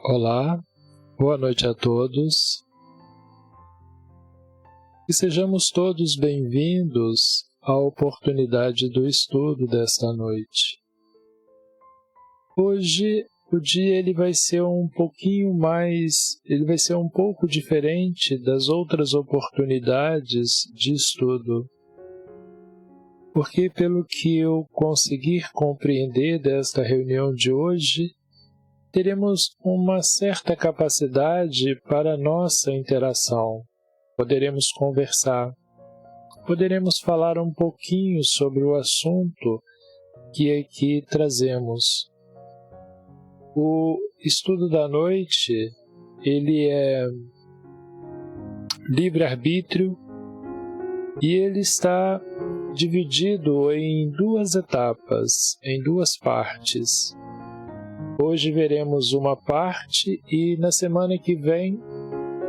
Olá, boa noite a todos. Que sejamos todos bem-vindos à oportunidade do estudo desta noite. Hoje o dia ele vai ser um pouco diferente das outras oportunidades de estudo. Porque pelo que eu conseguir compreender desta reunião de hoje, teremos uma certa capacidade para nossa interação. Poderemos conversar, poderemos falar um pouquinho sobre o assunto que aqui trazemos. O estudo da noite, ele é livre-arbítrio e ele está dividido em duas etapas, em duas partes. Hoje veremos uma parte e na semana que vem,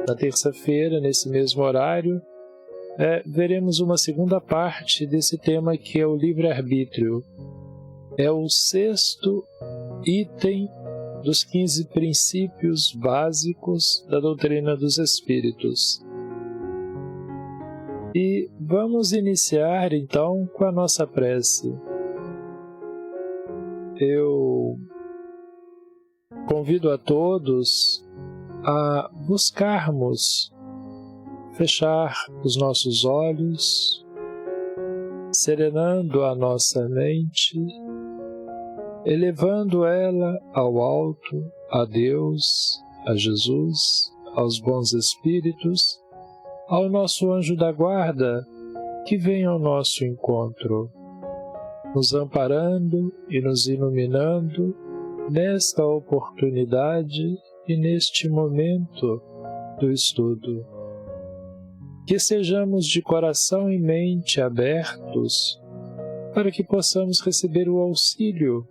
na terça-feira, nesse mesmo horário, veremos uma segunda parte desse tema que é o livre-arbítrio. É o sexto item dos 15 princípios básicos da doutrina dos Espíritos. E vamos iniciar então com a nossa prece. Eu convido a todos a buscarmos fechar os nossos olhos, serenando a nossa mente, elevando ela ao alto, a Deus, a Jesus, aos bons espíritos, ao nosso anjo da guarda que vem ao nosso encontro, nos amparando e nos iluminando nesta oportunidade e neste momento do estudo. Que sejamos de coração e mente abertos para que possamos receber o auxílio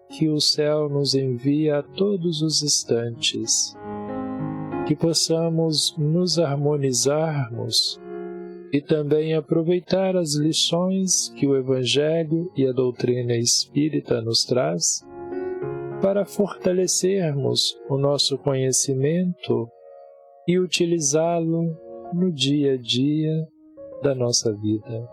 que o céu nos envia a todos os instantes. Que possamos nos harmonizarmos e também aproveitar as lições que o Evangelho e a doutrina espírita nos traz para fortalecermos o nosso conhecimento e utilizá-lo no dia a dia da nossa vida.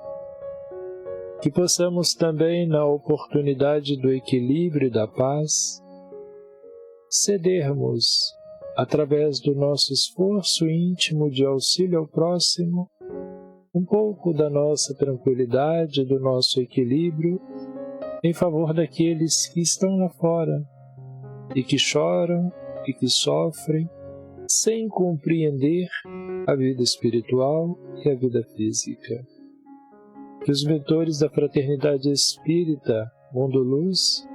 Que possamos também, na oportunidade do equilíbrio e da paz, cedermos, através do nosso esforço íntimo de auxílio ao próximo, um pouco da nossa tranquilidade, do nosso equilíbrio, em favor daqueles que estão lá fora, e que choram e que sofrem sem compreender a vida espiritual e a vida física. Que os mentores da Fraternidade Espírita Mundo Luz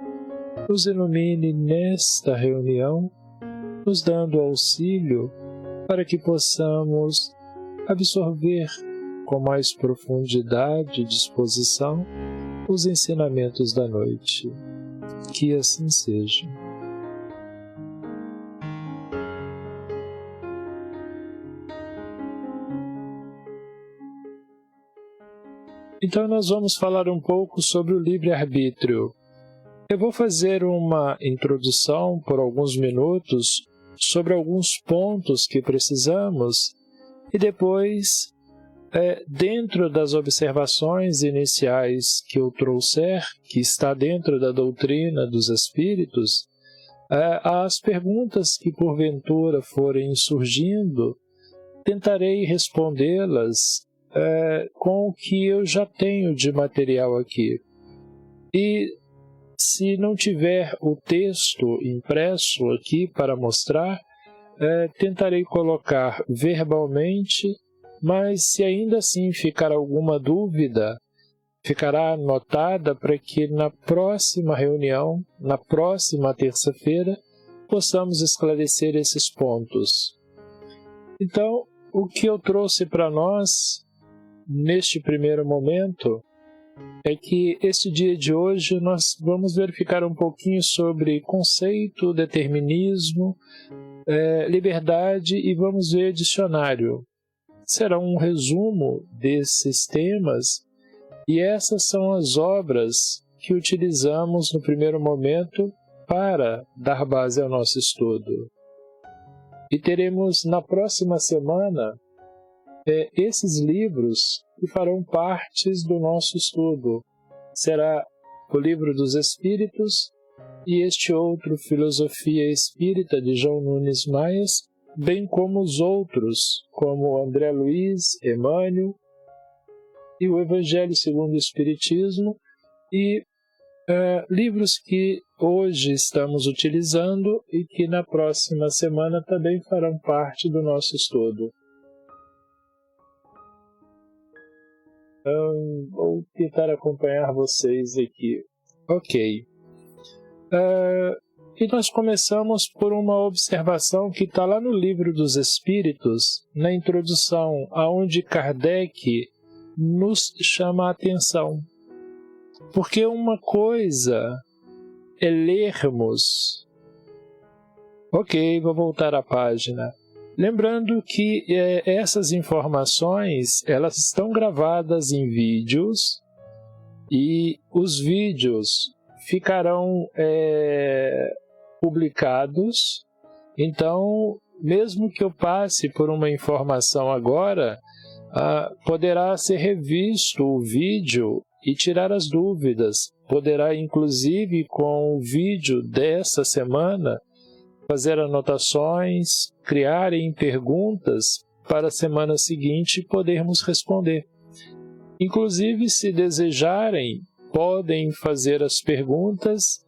nos ilumine nesta reunião, nos dando auxílio para que possamos absorver com mais profundidade e disposição os ensinamentos da noite. Que assim seja. Então nós vamos falar um pouco sobre o livre-arbítrio. Eu vou fazer uma introdução por alguns minutos sobre alguns pontos que precisamos e depois, dentro das observações iniciais que eu trouxer, que está dentro da doutrina dos Espíritos, as perguntas que porventura forem surgindo, tentarei respondê-las com o que eu já tenho de material aqui. E se não tiver o texto impresso aqui para mostrar, tentarei colocar verbalmente, mas se ainda assim ficar alguma dúvida, ficará anotada para que na próxima reunião, na próxima terça-feira, possamos esclarecer esses pontos. Então, o que eu trouxe para nós neste primeiro momento é que este dia de hoje nós vamos verificar um pouquinho sobre conceito, determinismo, liberdade e vamos ver dicionário. Será um resumo desses temas e essas são as obras que utilizamos no primeiro momento para dar base ao nosso estudo. E teremos na próxima semana esses livros que farão parte do nosso estudo. Será o Livro dos Espíritos e este outro, Filosofia Espírita, de João Nunes Maias, bem como os outros, como André Luiz, Emmanuel, e o Evangelho segundo o Espiritismo, e livros que hoje estamos utilizando e que na próxima semana também farão parte do nosso estudo. Vou tentar acompanhar vocês aqui. Ok. E nós começamos por uma observação que está lá no Livro dos Espíritos, na introdução, aonde Kardec nos chama a atenção. Porque uma coisa é lermos. Ok, vou voltar à página. Lembrando que essas informações, elas estão gravadas em vídeos e os vídeos ficarão publicados. Então, mesmo que eu passe por uma informação agora, poderá ser revisto o vídeo e tirar as dúvidas. Poderá, inclusive, com o vídeo dessa semana, fazer anotações, criarem perguntas para a semana seguinte podermos responder. Inclusive, se desejarem, podem fazer as perguntas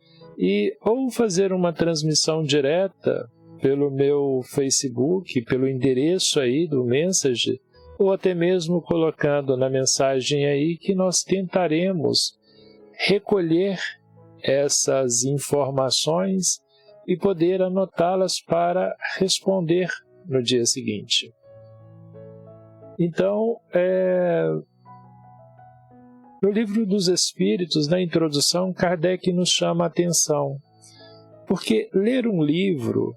ou fazer uma transmissão direta pelo meu Facebook, pelo endereço aí do Message, ou até mesmo colocando na mensagem aí que nós tentaremos recolher essas informações e poder anotá-las para responder no dia seguinte. Então, no Livro dos Espíritos, na introdução, Kardec nos chama a atenção, porque ler um livro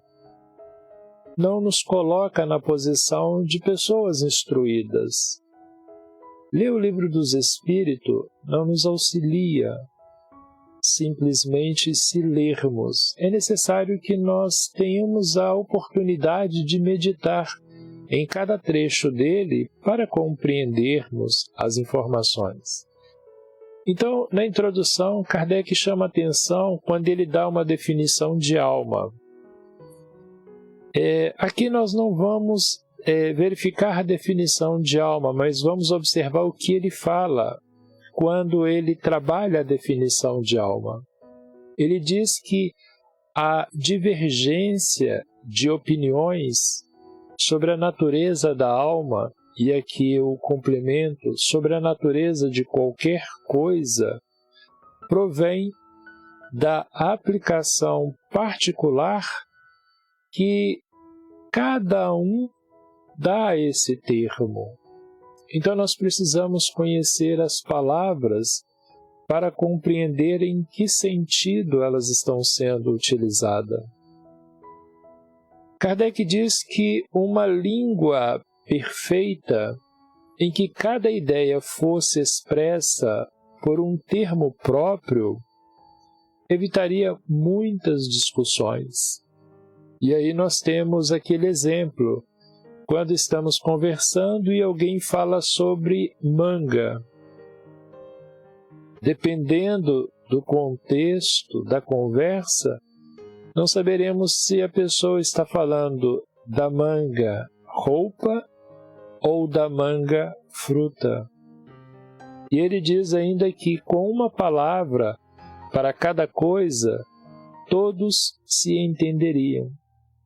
não nos coloca na posição de pessoas instruídas. Ler o Livro dos Espíritos não nos auxilia simplesmente se lermos. É necessário que nós tenhamos a oportunidade de meditar em cada trecho dele para compreendermos as informações. Então, na introdução, Kardec chama a atenção quando ele dá uma definição de alma. Aqui nós não vamos verificar a definição de alma, mas vamos observar o que ele fala quando ele trabalha a definição de alma. Ele diz que a divergência de opiniões sobre a natureza da alma, e aqui eu complemento, sobre a natureza de qualquer coisa, provém da aplicação particular que cada um dá a esse termo. Então nós precisamos conhecer as palavras para compreender em que sentido elas estão sendo utilizadas. Kardec diz que uma língua perfeita, em que cada ideia fosse expressa por um termo próprio, evitaria muitas discussões. E aí nós temos aquele exemplo, quando estamos conversando e alguém fala sobre manga. Dependendo do contexto da conversa, não saberemos se a pessoa está falando da manga roupa ou da manga fruta. E ele diz ainda que com uma palavra para cada coisa, todos se entenderiam.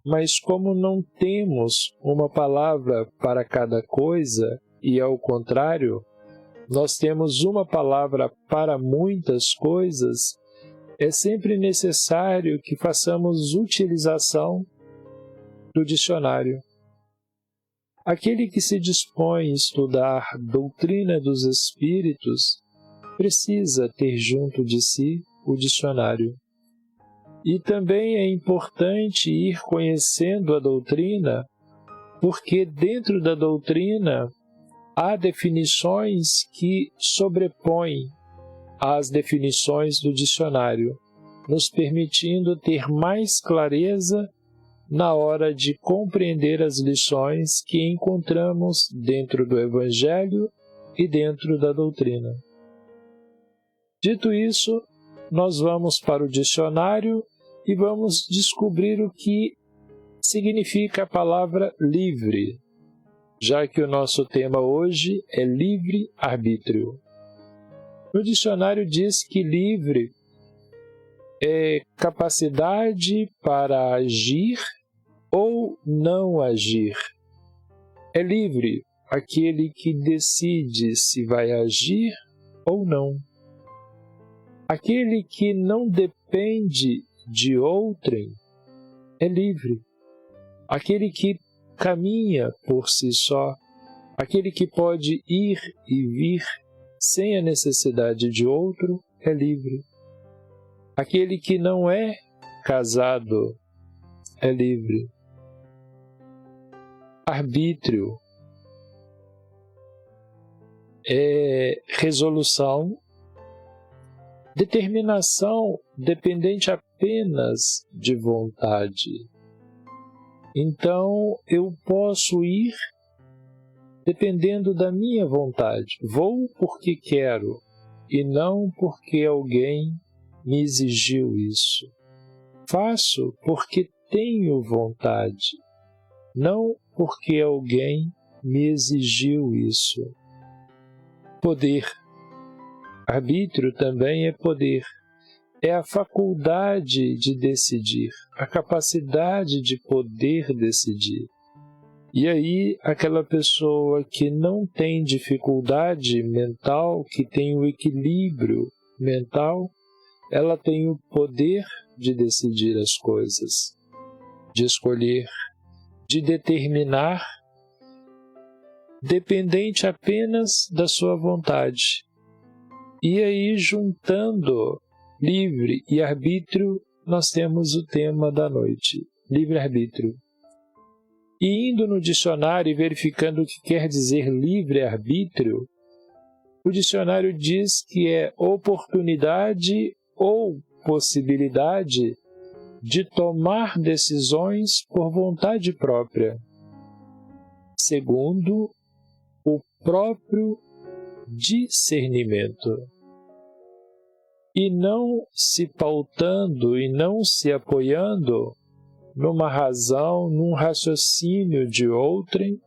Mas como não temos uma palavra para cada coisa, e ao contrário, nós temos uma palavra para muitas coisas, é sempre necessário que façamos utilização do dicionário. Aquele que se dispõe a estudar doutrina dos espíritos precisa ter junto de si o dicionário. E também é importante ir conhecendo a doutrina, porque dentro da doutrina há definições que sobrepõem às definições do dicionário, nos permitindo ter mais clareza na hora de compreender as lições que encontramos dentro do Evangelho e dentro da doutrina. Dito isso, nós vamos para o dicionário e vamos descobrir o que significa a palavra livre, já que o nosso tema hoje é livre-arbítrio. No dicionário diz que livre é capacidade para agir ou não agir. É livre aquele que decide se vai agir ou não. Aquele que não depende de outrem é livre. Aquele que caminha por si só, aquele que pode ir e vir sem a necessidade de outro, é livre. Aquele que não é casado é livre. Arbítrio é resolução, determinação dependente apenas de vontade. Então, eu posso ir dependendo da minha vontade. Vou porque quero e não porque alguém me exigiu isso. Faço porque tenho vontade, não porque alguém me exigiu isso. Poder. Arbítrio também é poder. É a faculdade de decidir, a capacidade de poder decidir. E aí, aquela pessoa que não tem dificuldade mental, que tem o equilíbrio mental, ela tem o poder de decidir as coisas, de escolher, de determinar, dependente apenas da sua vontade. E aí, juntando livre e arbítrio, nós temos o tema da noite, livre-arbítrio. E indo no dicionário e verificando o que quer dizer livre-arbítrio, o dicionário diz que é oportunidade ou possibilidade de tomar decisões por vontade própria, segundo o próprio discernimento, e não se pautando e não se apoiando numa razão, num raciocínio de outrem,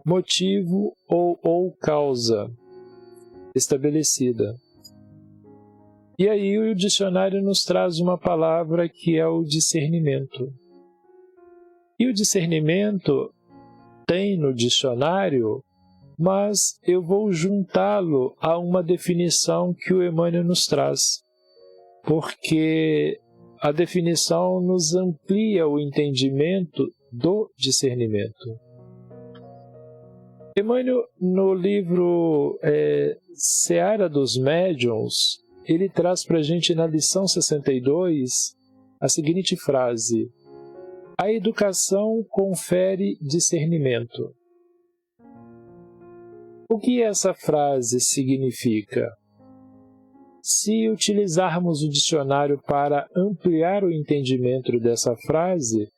motivo ou causa estabelecida. E aí o dicionário nos traz uma palavra que é o discernimento. E o discernimento tem no dicionário, mas eu vou juntá-lo a uma definição que o Emmanuel nos traz, porque a definição nos amplia o entendimento do discernimento. Emmanuel, no livro Seara dos Médiuns, ele traz para a gente na lição 62 a seguinte frase: a educação confere discernimento. O que essa frase significa? Se utilizarmos o dicionário para ampliar o entendimento dessa frase,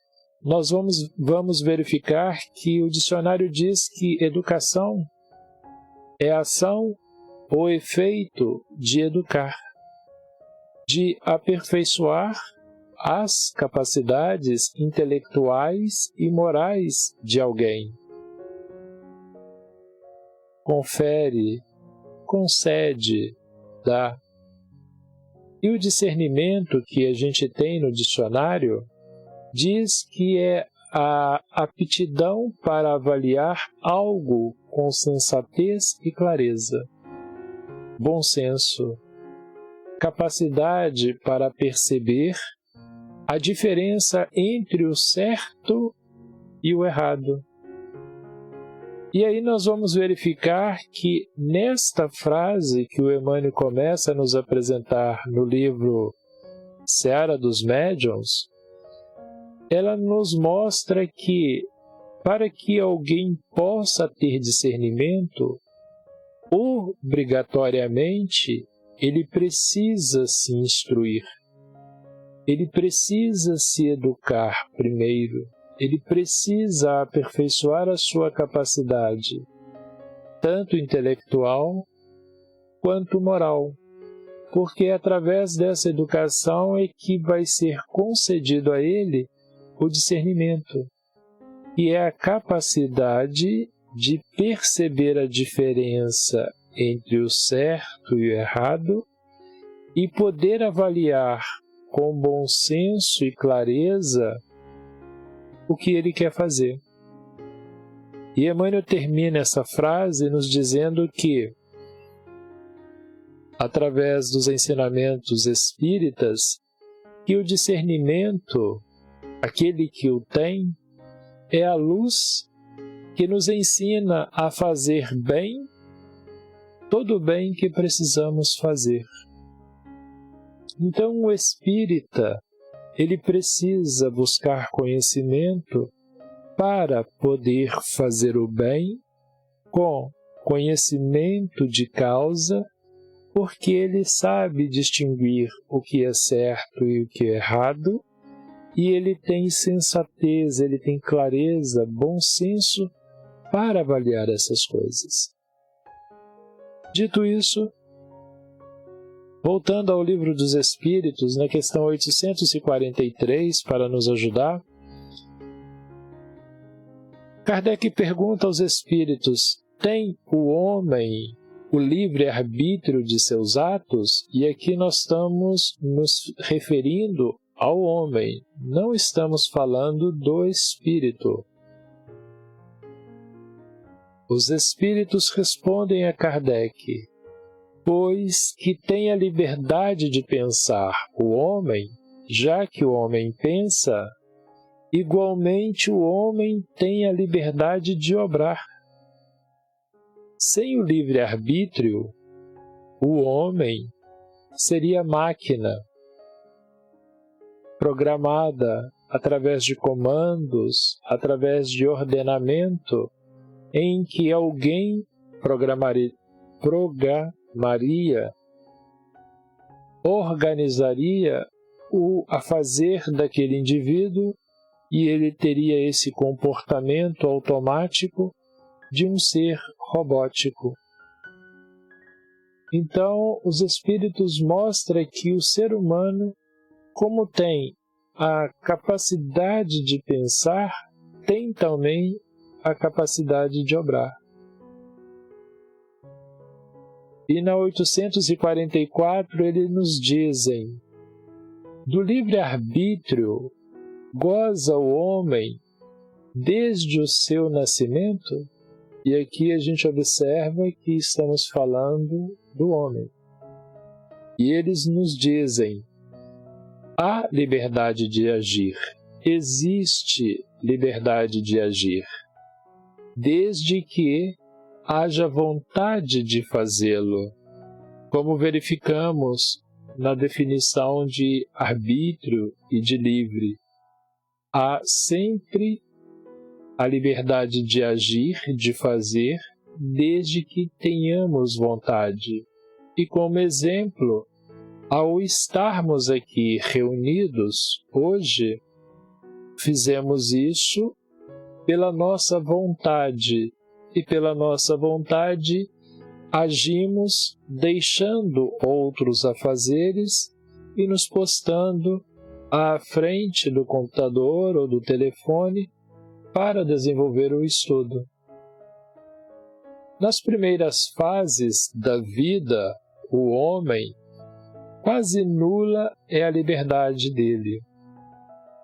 nós vamos verificar que o dicionário diz que educação é ação ou efeito de educar, de aperfeiçoar as capacidades intelectuais e morais de alguém. Confere, concede, dá. E o discernimento que a gente tem no dicionário diz que é a aptidão para avaliar algo com sensatez e clareza, bom senso, capacidade para perceber a diferença entre o certo e o errado. E aí nós vamos verificar que nesta frase que o Emmanuel começa a nos apresentar no livro Seara dos Médiuns, ela nos mostra que para que alguém possa ter discernimento, obrigatoriamente ele precisa se instruir. ele precisa se educar primeiro, ele precisa aperfeiçoar a sua capacidade, tanto intelectual quanto moral, porque através dessa educação é que vai ser concedido a ele o discernimento, que é a capacidade de perceber a diferença entre o certo e o errado e poder avaliar com bom senso e clareza o que ele quer fazer. E Emmanuel termina essa frase nos dizendo que, através dos ensinamentos espíritas, que o discernimento, aquele que o tem, é a luz que nos ensina a fazer bem todo o bem que precisamos fazer. Então, o espírita, ele precisa buscar conhecimento para poder fazer o bem com conhecimento de causa, porque ele sabe distinguir o que é certo e o que é errado, e ele tem sensatez, ele tem clareza, bom senso para avaliar essas coisas. Dito isso, voltando ao Livro dos Espíritos, na questão 843, para nos ajudar, Kardec pergunta aos espíritos: tem o homem o livre-arbítrio de seus atos? E aqui nós estamos nos referindo ao homem, não estamos falando do espírito. Os espíritos respondem a Kardec: pois que tem a liberdade de pensar o homem, já que o homem pensa, igualmente o homem tem a liberdade de obrar. Sem o livre-arbítrio, o homem seria máquina, programada através de comandos, através de ordenamento, em que alguém programaria, organizaria o afazer daquele indivíduo e ele teria esse comportamento automático de um ser robótico. Então, os espíritos mostram que o ser humano, como tem a capacidade de pensar, tem também a capacidade de obrar. E na 844 eles nos dizem: do livre-arbítrio goza o homem desde o seu nascimento? E aqui a gente observa que estamos falando do homem. E eles nos dizem: há liberdade de agir, existe liberdade de agir, desde que haja vontade de fazê-lo, como verificamos na definição de arbítrio e de livre. Há sempre a liberdade de agir, de fazer, desde que tenhamos vontade. E como exemplo, ao estarmos aqui reunidos hoje, fizemos isso pela nossa vontade, e pela nossa vontade agimos deixando outros afazeres e nos postando à frente do computador ou do telefone para desenvolver o estudo. Nas primeiras fases da vida, o homem, quase nula é a liberdade dele,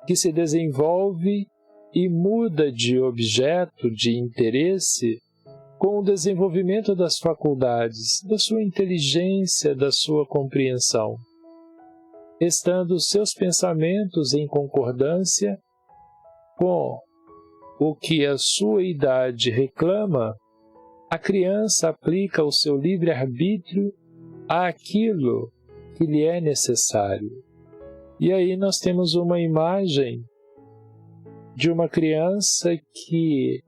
que se desenvolve e muda de objeto de interesse com o desenvolvimento das faculdades, da sua inteligência, da sua compreensão, estando seus pensamentos em concordância com o que a sua idade reclama. A criança aplica o seu livre-arbítrio àquilo que lhe é necessário. E aí nós temos uma imagem de uma criança que,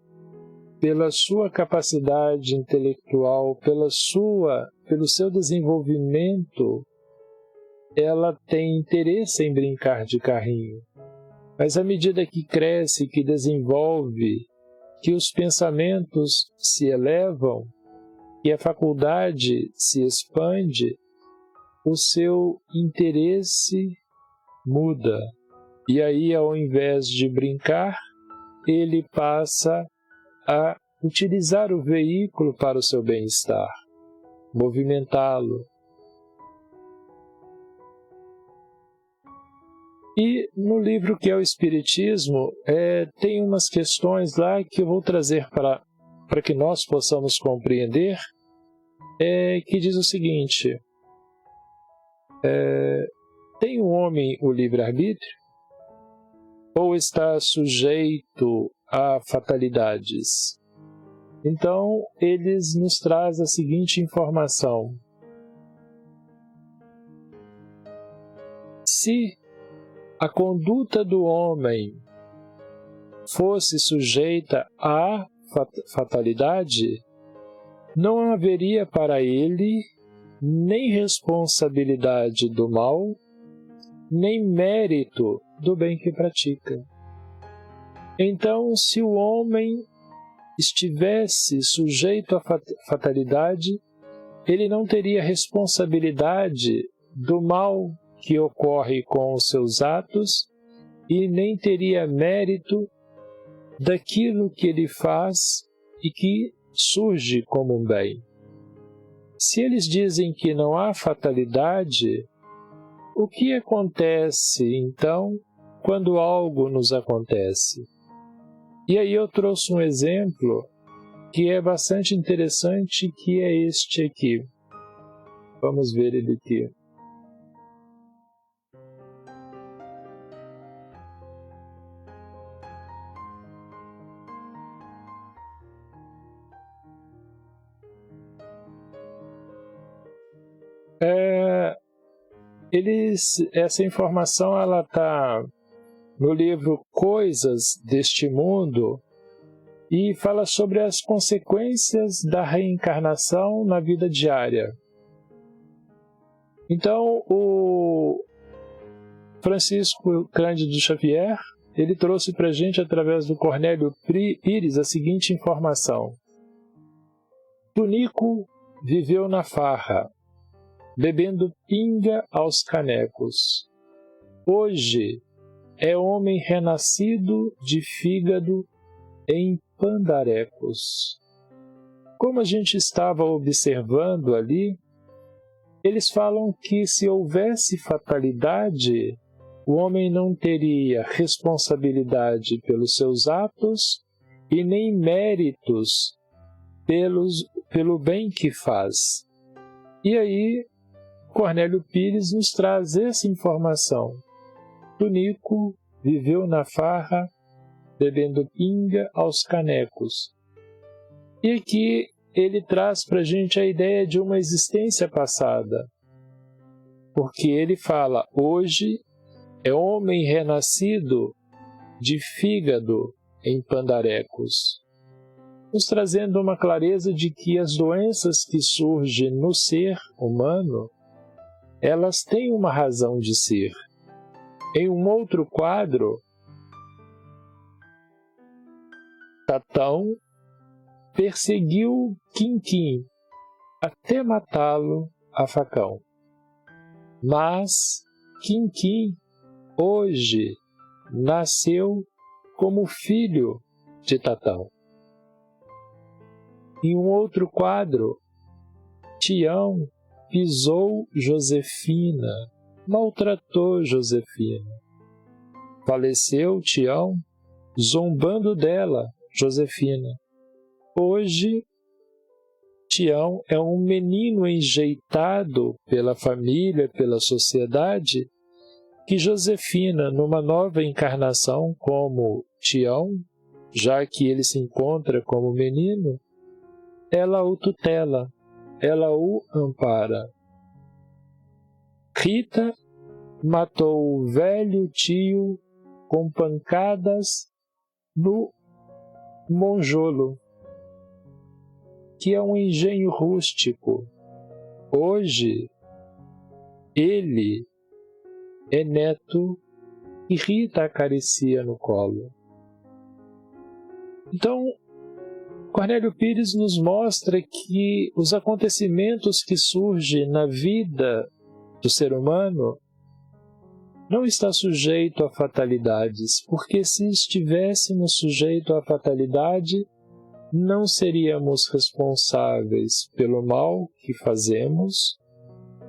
pela sua capacidade intelectual, pelo seu desenvolvimento ela tem interesse em brincar de carrinho, mas à medida que cresce, que desenvolve, que os pensamentos se elevam, que a faculdade se expande, o seu interesse muda. E aí, ao invés de brincar, ele passa a utilizar o veículo para o seu bem-estar, movimentá-lo. E no livro que é o Espiritismo, tem umas questões lá que eu vou trazer para que nós possamos compreender, que diz o seguinte: tem o homem o livre-arbítrio? Ou está sujeito a fatalidades? Então, eles nos trazem a seguinte informação: se a conduta do homem fosse sujeita à fatalidade, não haveria para ele nem responsabilidade do mal, nem mérito do bem que pratica. Então, se o homem estivesse sujeito à fatalidade, ele não teria responsabilidade do mal que ocorre com os seus atos e nem teria mérito daquilo que ele faz e que surge como um bem. Se eles dizem que não há fatalidade, o que acontece, então, quando algo nos acontece? E aí eu trouxe um exemplo que é bastante interessante, que é este aqui. Vamos ver ele aqui. Essa informação ela está no livro Coisas deste Mundo e fala sobre as consequências da reencarnação na vida diária. Então, o Francisco Cândido Xavier, ele trouxe para a gente, através do Cornélio Pires, a seguinte informação: Tunico viveu na farra, bebendo pinga aos canecos. Hoje é homem renascido de fígado em pandarecos. Como a gente estava observando ali, eles falam que se houvesse fatalidade, o homem não teria responsabilidade pelos seus atos e nem méritos pelo bem que faz. E aí, Cornélio Pires nos traz essa informação. Tunico viveu na farra, bebendo pinga aos canecos. E aqui ele traz para a gente a ideia de uma existência passada. Porque ele fala, hoje é homem renascido de fígado em pandarecos, nos trazendo uma clareza de que as doenças que surgem no ser humano, elas têm uma razão de ser. Em um outro quadro, Tatão perseguiu Quinquim até matá-lo a facão. Mas Quinquim hoje nasceu como filho de Tatão. Em um outro quadro, Tião pisou Josefina, maltratou Josefina. Faleceu Tião, zombando dela, Josefina. Hoje, Tião é um menino enjeitado pela família, pela sociedade, que Josefina, numa nova encarnação como Tião, já que ele se encontra como menino, ela o tutela, ela o ampara. Rita matou o velho tio com pancadas no monjolo, que é um engenho rústico. Hoje, ele é neto que Rita acaricia no colo. Então, Cornélio Pires nos mostra que os acontecimentos que surgem na vida do ser humano não está sujeito a fatalidades, porque se estivéssemos sujeito à fatalidade, não seríamos responsáveis pelo mal que fazemos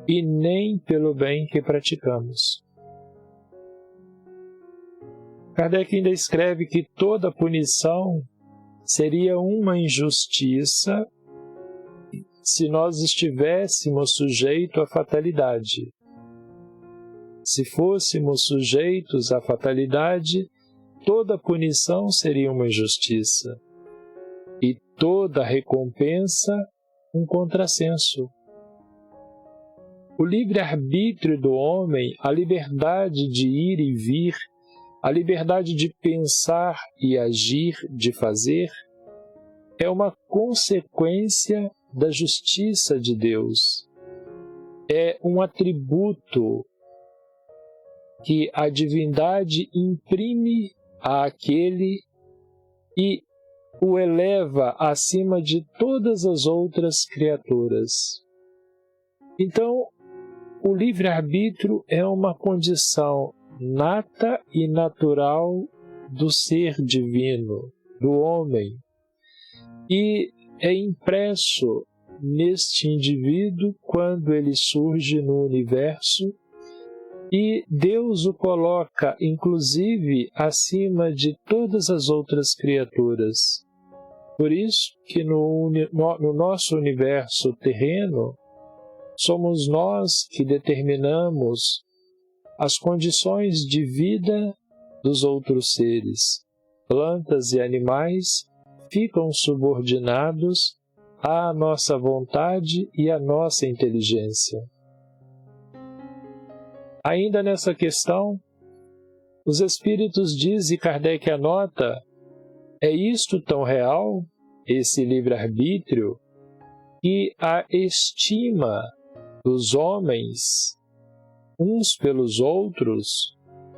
e nem pelo bem que praticamos. Kardec ainda escreve que toda punição seria uma injustiça se nós estivéssemos sujeitos à fatalidade. Se fôssemos sujeitos à fatalidade, toda punição seria uma injustiça e toda recompensa um contrassenso. O livre-arbítrio do homem, a liberdade de ir e vir, a liberdade de pensar e agir, de fazer, é uma consequência da justiça de Deus. É um atributo que a divindade imprime àquele e o eleva acima de todas as outras criaturas. Então, o livre-arbítrio é uma condição nata e natural do ser divino, do homem, e é impresso neste indivíduo quando ele surge no universo, e Deus o coloca, inclusive, acima de todas as outras criaturas. Por isso que no nosso universo terreno, somos nós que determinamos as condições de vida dos outros seres. Plantas e animais ficam subordinados à nossa vontade e à nossa inteligência. Ainda nessa questão, os Espíritos dizem, e Kardec anota, é isto tão real, esse livre-arbítrio, que a estima dos homens uns pelos outros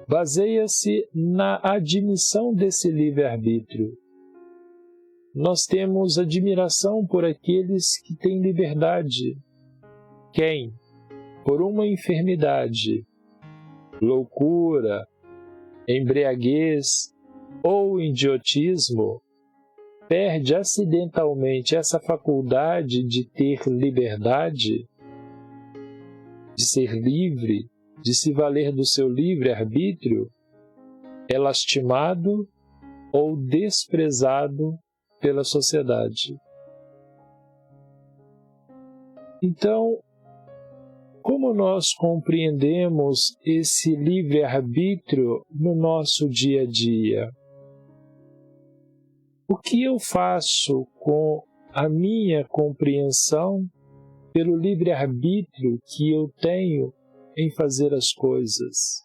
baseia-se na admissão desse livre-arbítrio. Nós temos admiração por aqueles que têm liberdade. Quem, por uma enfermidade, loucura, embriaguez ou idiotismo, perde acidentalmente essa faculdade de ter liberdade, de ser livre, de se valer do seu livre-arbítrio, é lastimado ou desprezado pela sociedade. Então, como nós compreendemos esse livre-arbítrio no nosso dia a dia? O que eu faço com a minha compreensão pelo livre-arbítrio que eu tenho em fazer as coisas?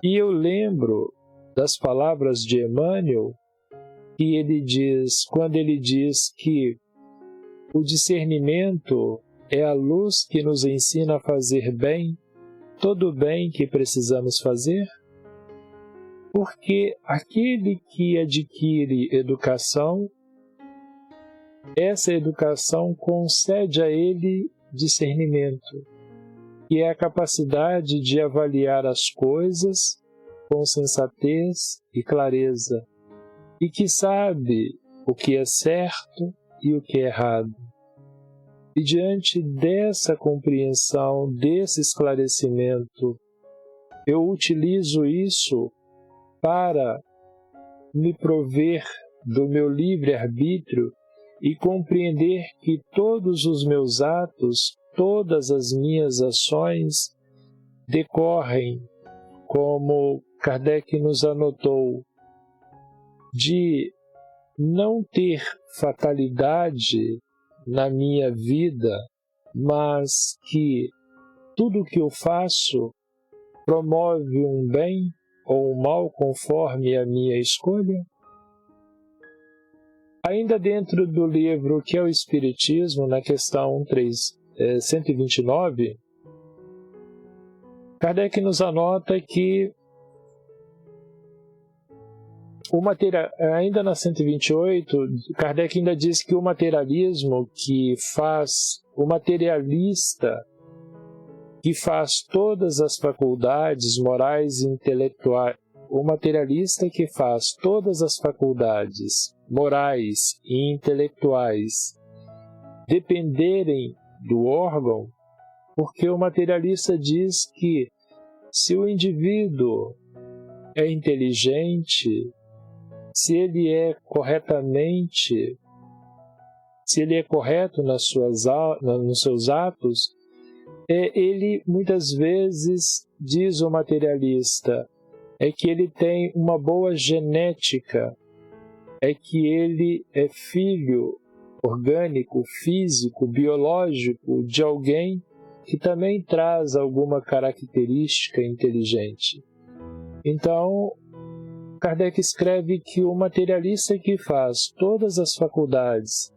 E eu lembro das palavras de Emmanuel, que ele diz, quando ele diz que o discernimento é a luz que nos ensina a fazer bem, todo o bem que precisamos fazer, porque aquele que adquire educação, essa educação concede a ele discernimento, que é a capacidade de avaliar as coisas com sensatez e clareza, e que sabe o que é certo e o que é errado. E diante dessa compreensão, desse esclarecimento, eu utilizo isso para me prover do meu livre-arbítrio e compreender que todos os meus atos, todas as minhas ações decorrem, como Kardec nos anotou, de não ter fatalidade na minha vida, mas que tudo o que eu faço promove um bem ou um mal conforme a minha escolha? Ainda dentro do livro Que é o Espiritismo, na questão 129, Kardec nos anota que ainda na 128, Kardec ainda diz que o materialismo o materialista que faz todas as faculdades morais e intelectuais, o materialista que faz todas as faculdades morais e intelectuais dependerem do órgão, porque o materialista diz que se o indivíduo é inteligente, se ele é correto nos seus atos, ele muitas vezes, diz o materialista, é que ele tem uma boa genética, é que ele é filho orgânico, físico, biológico de alguém que também traz alguma característica inteligente. Então, Kardec escreve que o materialista que faz todas as faculdades,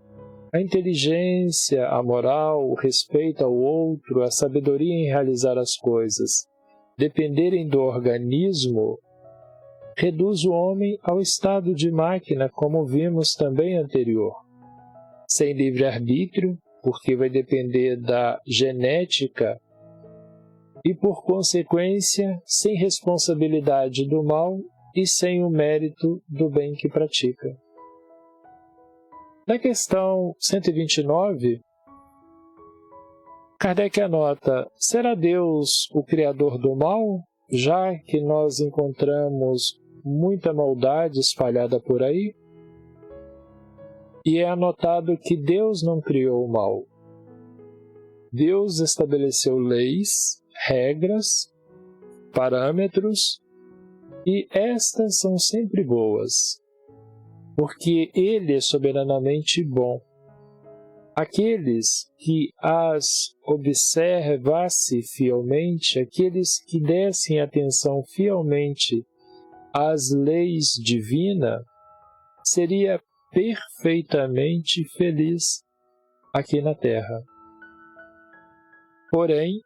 a inteligência, a moral, o respeito ao outro, a sabedoria em realizar as coisas, dependerem do organismo, reduz o homem ao estado de máquina, como vimos também anterior. Sem livre-arbítrio, porque vai depender da genética, e por consequência, sem responsabilidade do mal e sem o mérito do bem que pratica. Na questão 129, Kardec anota: será Deus o criador do mal, já que nós encontramos muita maldade espalhada por aí? E é anotado que Deus não criou o mal. Deus estabeleceu leis, regras, parâmetros, e estas são sempre boas, porque Ele é soberanamente bom. Aqueles que as observassem fielmente, aqueles que dessem atenção fielmente às leis divinas, seria perfeitamente feliz aqui na Terra. Porém,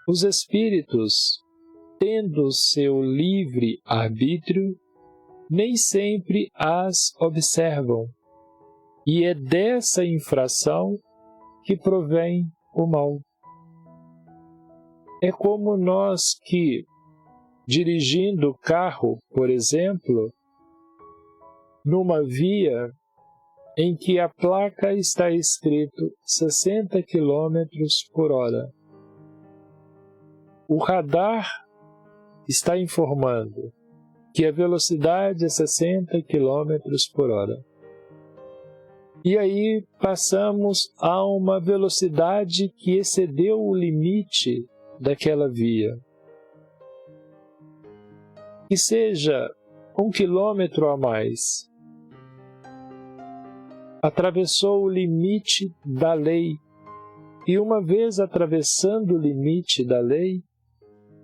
os espíritos, tendo seu livre arbítrio, nem sempre as observam, e é dessa infração que provém o mal. É como nós que, dirigindo o carro, por exemplo, numa via em que a placa está escrito 60 km por hora, o radar está informando que a velocidade é 60 km por hora. E aí passamos a uma velocidade que excedeu o limite daquela via. Que seja 1 quilômetro a mais. Atravessou o limite da lei. E uma vez atravessando o limite da lei,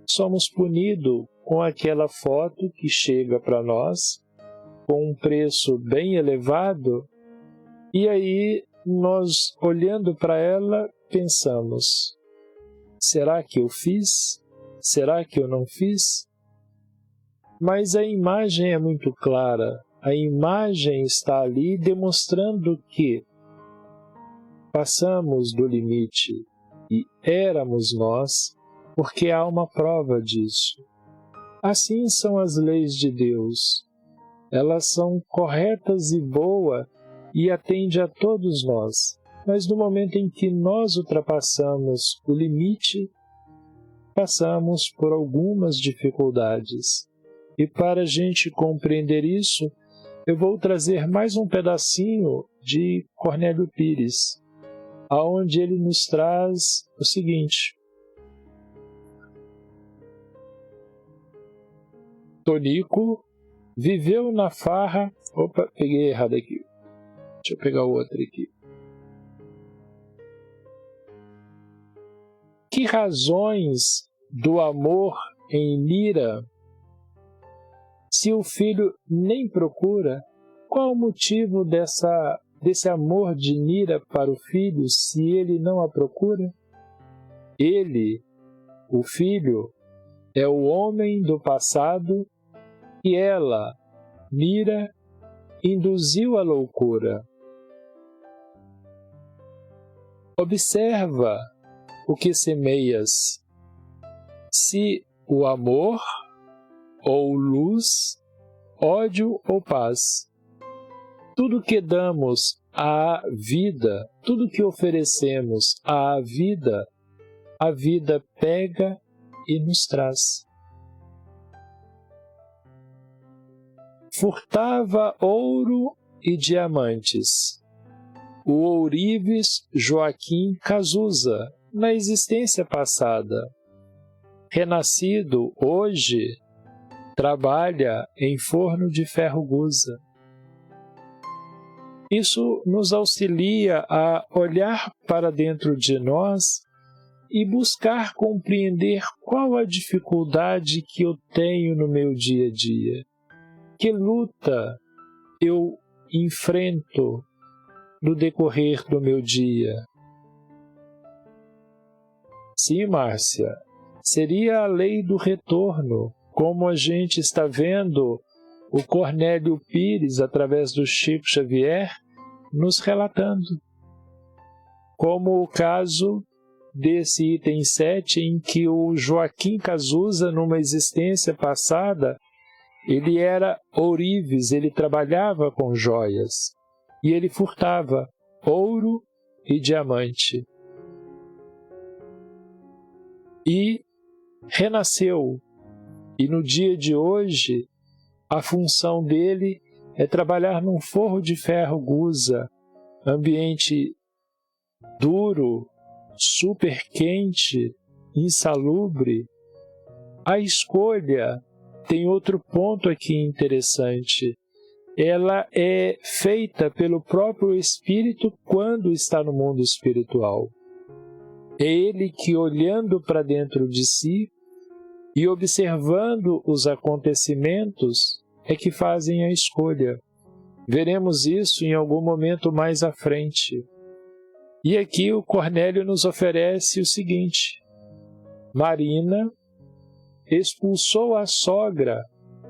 somos punidos com aquela foto que chega para nós, com um preço bem elevado, e aí nós, olhando para ela, pensamos: será que eu fiz? Será que eu não fiz? Mas a imagem é muito clara, a imagem está ali demonstrando que passamos do limite e éramos nós, porque há uma prova disso. Assim são as leis de Deus. Elas são corretas e boas e atendem a todos nós. Mas no momento em que nós ultrapassamos o limite, passamos por algumas dificuldades. E para a gente compreender isso, eu vou trazer mais um pedacinho de Cornélio Pires, aonde ele nos traz o seguinte: Tonico viveu na farra... Opa, peguei errado aqui. Deixa eu pegar o outro aqui. Que razões do amor em Nira, se o filho nem procura? Qual o motivo desse amor de Nira para o filho, se ele não a procura? Ele, o filho, é o homem do passado que ela, Mira, induziu à loucura. Observa o que semeias, se o amor ou luz, ódio ou paz. Tudo que damos à vida, tudo que oferecemos à vida, a vida pega e nos traz. Furtava ouro e diamantes. O ourives Joaquim Cazuza, na existência passada. Renascido hoje, trabalha em forno de ferro gusa. Isso nos auxilia a olhar para dentro de nós e buscar compreender qual a dificuldade que eu tenho no meu dia a dia. Que luta eu enfrento no decorrer do meu dia? Sim, Márcia, seria a lei do retorno, como a gente está vendo o Cornélio Pires, através do Chico Xavier, nos relatando. Como o caso desse item 7, em que o Joaquim Cazuza, numa existência passada, ele era ourives, ele trabalhava com joias, e ele furtava ouro e diamante. E renasceu, e no dia de hoje, a função dele é trabalhar num forro de ferro gusa, ambiente duro, super quente, insalubre. A escolha tem outro ponto aqui interessante. Ela é feita pelo próprio espírito quando está no mundo espiritual. É ele que, olhando para dentro de si e observando os acontecimentos, é que fazem a escolha. Veremos isso em algum momento mais à frente. E aqui o Cornélio nos oferece o seguinte: Marina expulsou a sogra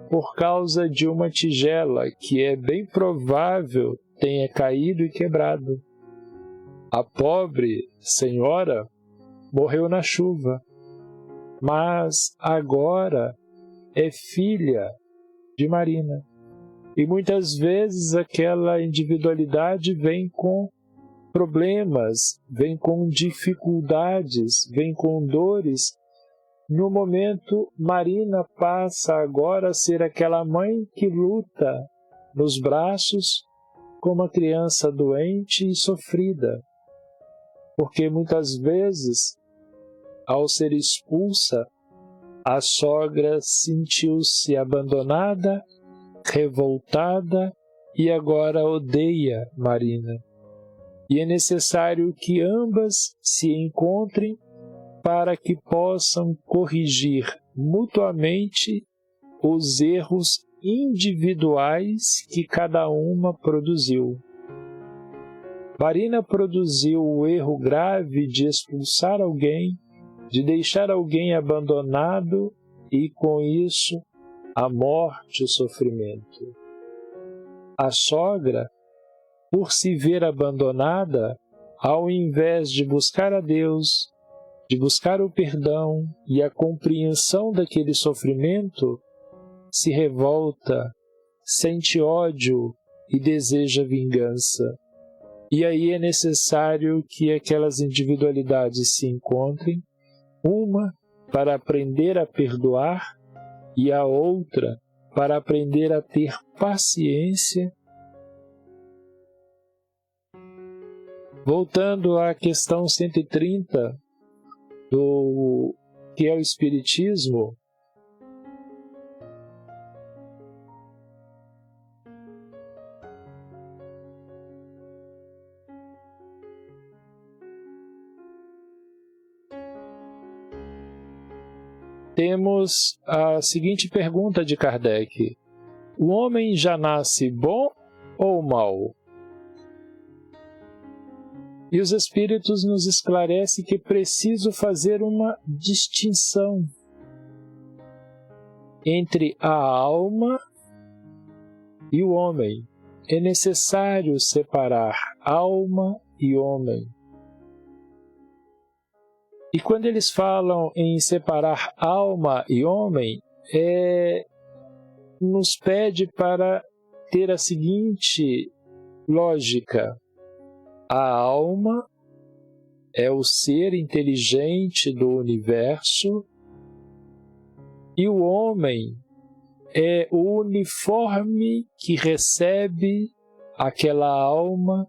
por causa de uma tigela que é bem provável tenha caído e quebrado. A pobre senhora morreu na chuva, mas agora é filha de Marina. E muitas vezes aquela individualidade vem com problemas, vem com dificuldades, vem com dores. No momento, Marina passa agora a ser aquela mãe que luta nos braços com uma criança doente e sofrida, porque muitas vezes, ao ser expulsa, a sogra sentiu-se abandonada, revoltada e agora odeia Marina. E é necessário que ambas se encontrem para que possam corrigir mutuamente os erros individuais que cada uma produziu. Marina produziu o erro grave de expulsar alguém, de deixar alguém abandonado e, com isso, a morte, o sofrimento. A sogra, por se ver abandonada, ao invés de buscar a Deus, de buscar o perdão e a compreensão daquele sofrimento, se revolta, sente ódio e deseja vingança. E aí é necessário que aquelas individualidades se encontrem, uma para aprender a perdoar e a outra para aprender a ter paciência. Voltando à questão 130, do que é o Espiritismo, temos a seguinte pergunta de Kardec: o homem já nasce bom ou mau? E os Espíritos nos esclarecem que é preciso fazer uma distinção entre a alma e o homem. É necessário separar alma e homem. E quando eles falam em separar alma e homem, nos pede para ter a seguinte lógica: a alma é o ser inteligente do universo e o homem é o uniforme que recebe aquela alma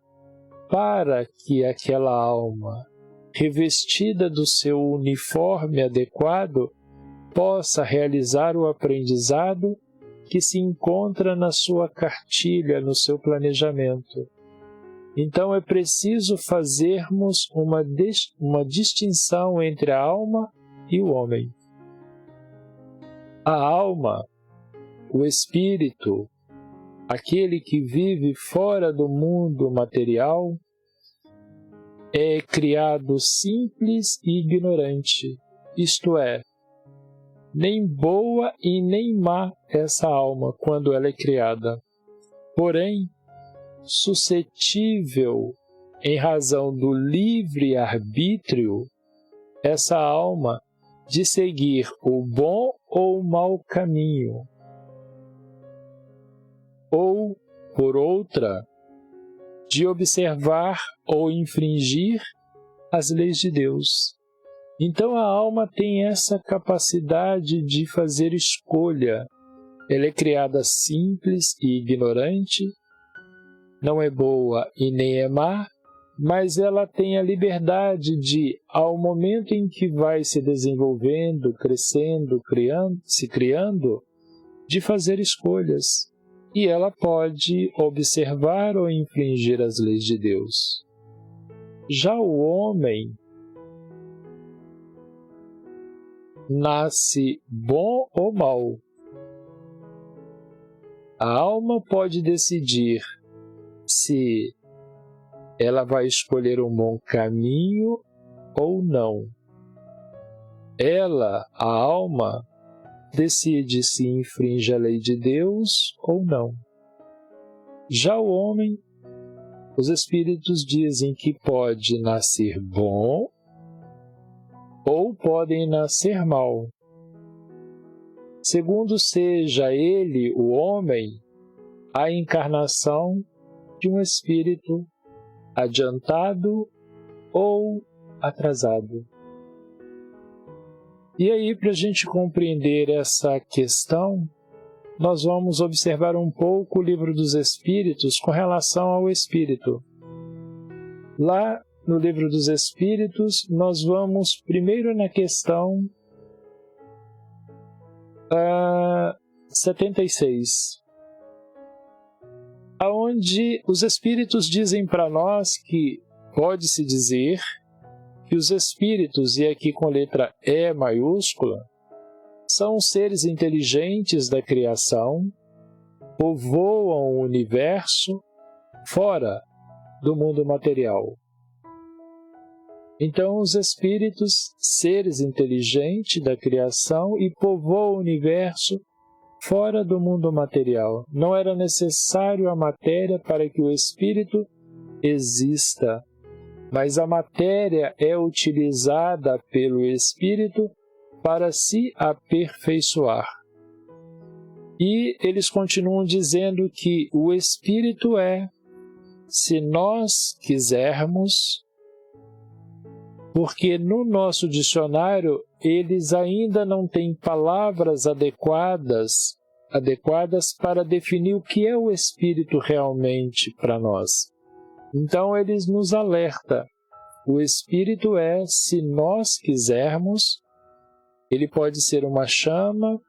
para que aquela alma, revestida do seu uniforme adequado, possa realizar o aprendizado que se encontra na sua cartilha, no seu planejamento. Então é preciso fazermos uma distinção entre a alma e o homem. A alma, o espírito, aquele que vive fora do mundo material, é criado simples e ignorante, isto é, nem boa e nem má essa alma quando ela é criada. Porém, suscetível, em razão do livre-arbítrio, essa alma de seguir o bom ou o mau caminho, ou, por outra, de observar ou infringir as leis de Deus. Então a alma tem essa capacidade de fazer escolha. Ela é criada simples e ignorante, não é boa e nem é má, mas ela tem a liberdade de, ao momento em que vai se desenvolvendo, crescendo, se criando, de fazer escolhas. E ela pode observar ou infringir as leis de Deus. Já o homem nasce bom ou mau. A alma pode decidir se ela vai escolher um bom caminho ou não. Ela, a alma, decide se infringe a lei de Deus ou não. Já o homem, os Espíritos dizem que pode nascer bom ou podem nascer mal. Segundo seja ele, o homem, a encarnação de um espírito adiantado ou atrasado. E aí, para a gente compreender essa questão, nós vamos observar um pouco o Livro dos Espíritos com relação ao Espírito. Lá no Livro dos Espíritos, nós vamos primeiro na questão 76, onde os Espíritos dizem para nós que pode-se dizer que os Espíritos, e aqui com letra E maiúscula, são seres inteligentes da criação, povoam o universo fora do mundo material. Então, os Espíritos, seres inteligentes da criação e povoam o universo fora do mundo material. Não era necessário a matéria para que o Espírito exista, mas a matéria é utilizada pelo Espírito para se aperfeiçoar. E eles continuam dizendo que o Espírito é, se nós quisermos, porque no nosso dicionário eles ainda não têm palavras adequadas para definir o que é o Espírito realmente para nós. Então eles nos alertam. O Espírito é, se nós quisermos, ele pode ser uma chama,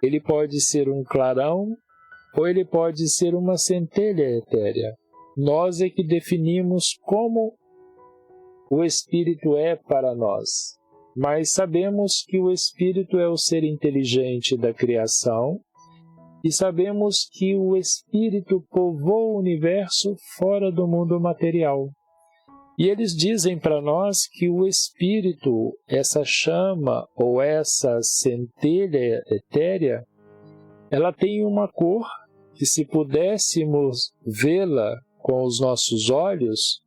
ele pode ser um clarão, ou ele pode ser uma centelha etérea. Nós é que definimos como o Espírito é para nós. Mas sabemos que o Espírito é o ser inteligente da criação e sabemos que o Espírito povoa o universo fora do mundo material. E eles dizem para nós que o espírito, essa chama ou essa centelha etérea, ela tem uma cor que, se pudéssemos vê-la com os nossos olhos,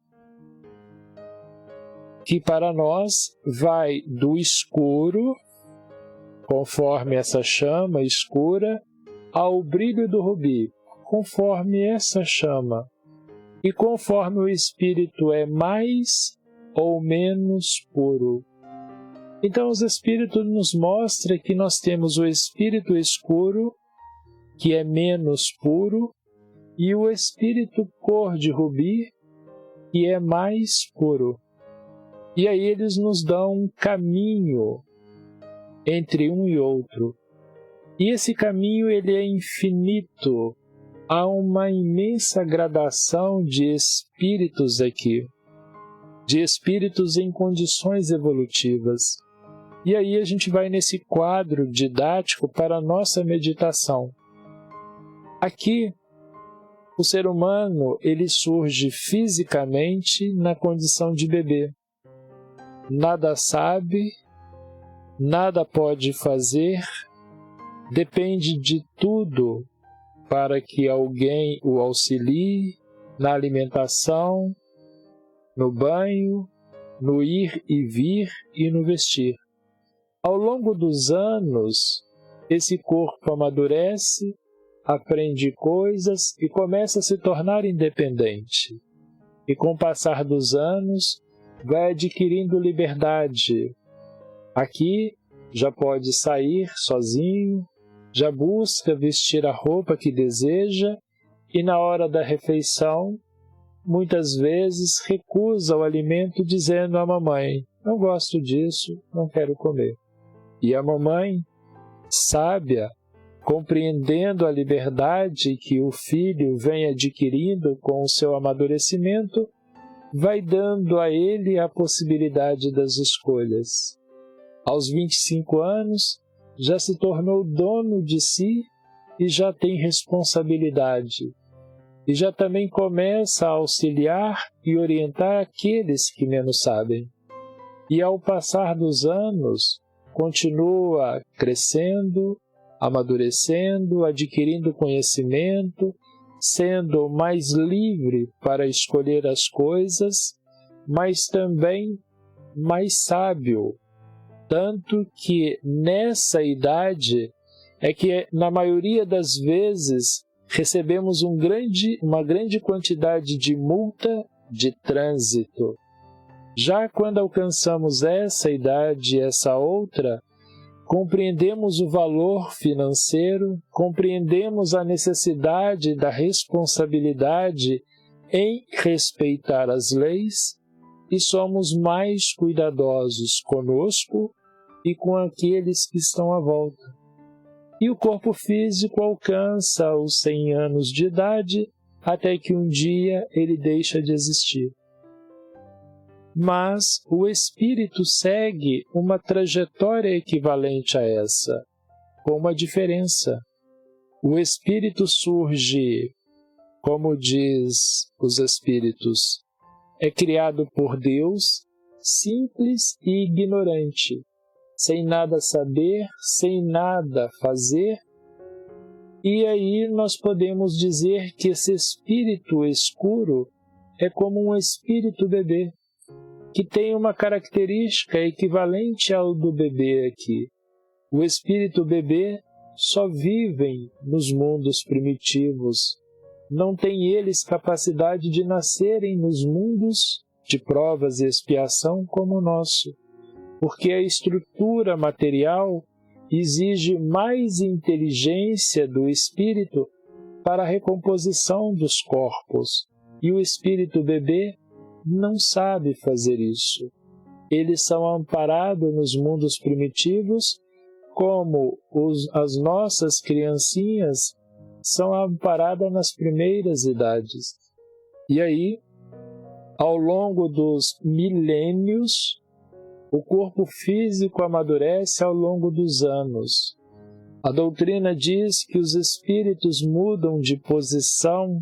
que para nós vai do escuro, conforme essa chama escura, ao brilho do rubi, conforme essa chama. E conforme o espírito é mais ou menos puro. Então, os espíritos nos mostram que nós temos o espírito escuro, que é menos puro, e o espírito cor de rubi, que é mais puro. E aí eles nos dão um caminho entre um e outro. E esse caminho ele é infinito. Há uma imensa gradação de espíritos aqui, de espíritos em condições evolutivas. E aí a gente vai nesse quadro didático para a nossa meditação. Aqui, o ser humano ele surge fisicamente na condição de bebê. Nada sabe, nada pode fazer, depende de tudo para que alguém o auxilie na alimentação, no banho, no ir e vir e no vestir. Ao longo dos anos, esse corpo amadurece, aprende coisas e começa a se tornar independente. E com o passar dos anos, vai adquirindo liberdade. Aqui já pode sair sozinho, já busca vestir a roupa que deseja e na hora da refeição, muitas vezes recusa o alimento dizendo à mamãe: não gosto disso, não quero comer. E a mamãe, sábia, compreendendo a liberdade que o filho vem adquirindo com o seu amadurecimento, vai dando a ele a possibilidade das escolhas. Aos 25 anos, já se tornou dono de si e já tem responsabilidade. E já também começa a auxiliar e orientar aqueles que menos sabem. E ao passar dos anos, continua crescendo, amadurecendo, adquirindo conhecimento, sendo mais livre para escolher as coisas, mas também mais sábio. Tanto que nessa idade é que, na maioria das vezes, recebemos uma grande quantidade de multa de trânsito. Já quando alcançamos essa idade e essa outra, compreendemos o valor financeiro, compreendemos a necessidade da responsabilidade em respeitar as leis e somos mais cuidadosos conosco e com aqueles que estão à volta. E o corpo físico alcança os 100 anos de idade até que um dia ele deixa de existir. Mas o espírito segue uma trajetória equivalente a essa, com uma diferença. O espírito surge, como diz os espíritos, é criado por Deus, simples e ignorante, sem nada saber, sem nada fazer. E aí nós podemos dizer que esse espírito escuro é como um espírito bebê, que tem uma característica equivalente ao do bebê aqui. O espírito bebê só vivem nos mundos primitivos. Não têm eles capacidade de nascerem nos mundos de provas e expiação como o nosso, porque a estrutura material exige mais inteligência do espírito para a recomposição dos corpos, e o espírito bebê não sabe fazer isso. Eles são amparados nos mundos primitivos, como as nossas criancinhas são amparadas nas primeiras idades. E aí, ao longo dos milênios, o corpo físico amadurece ao longo dos anos. A doutrina diz que os espíritos mudam de posição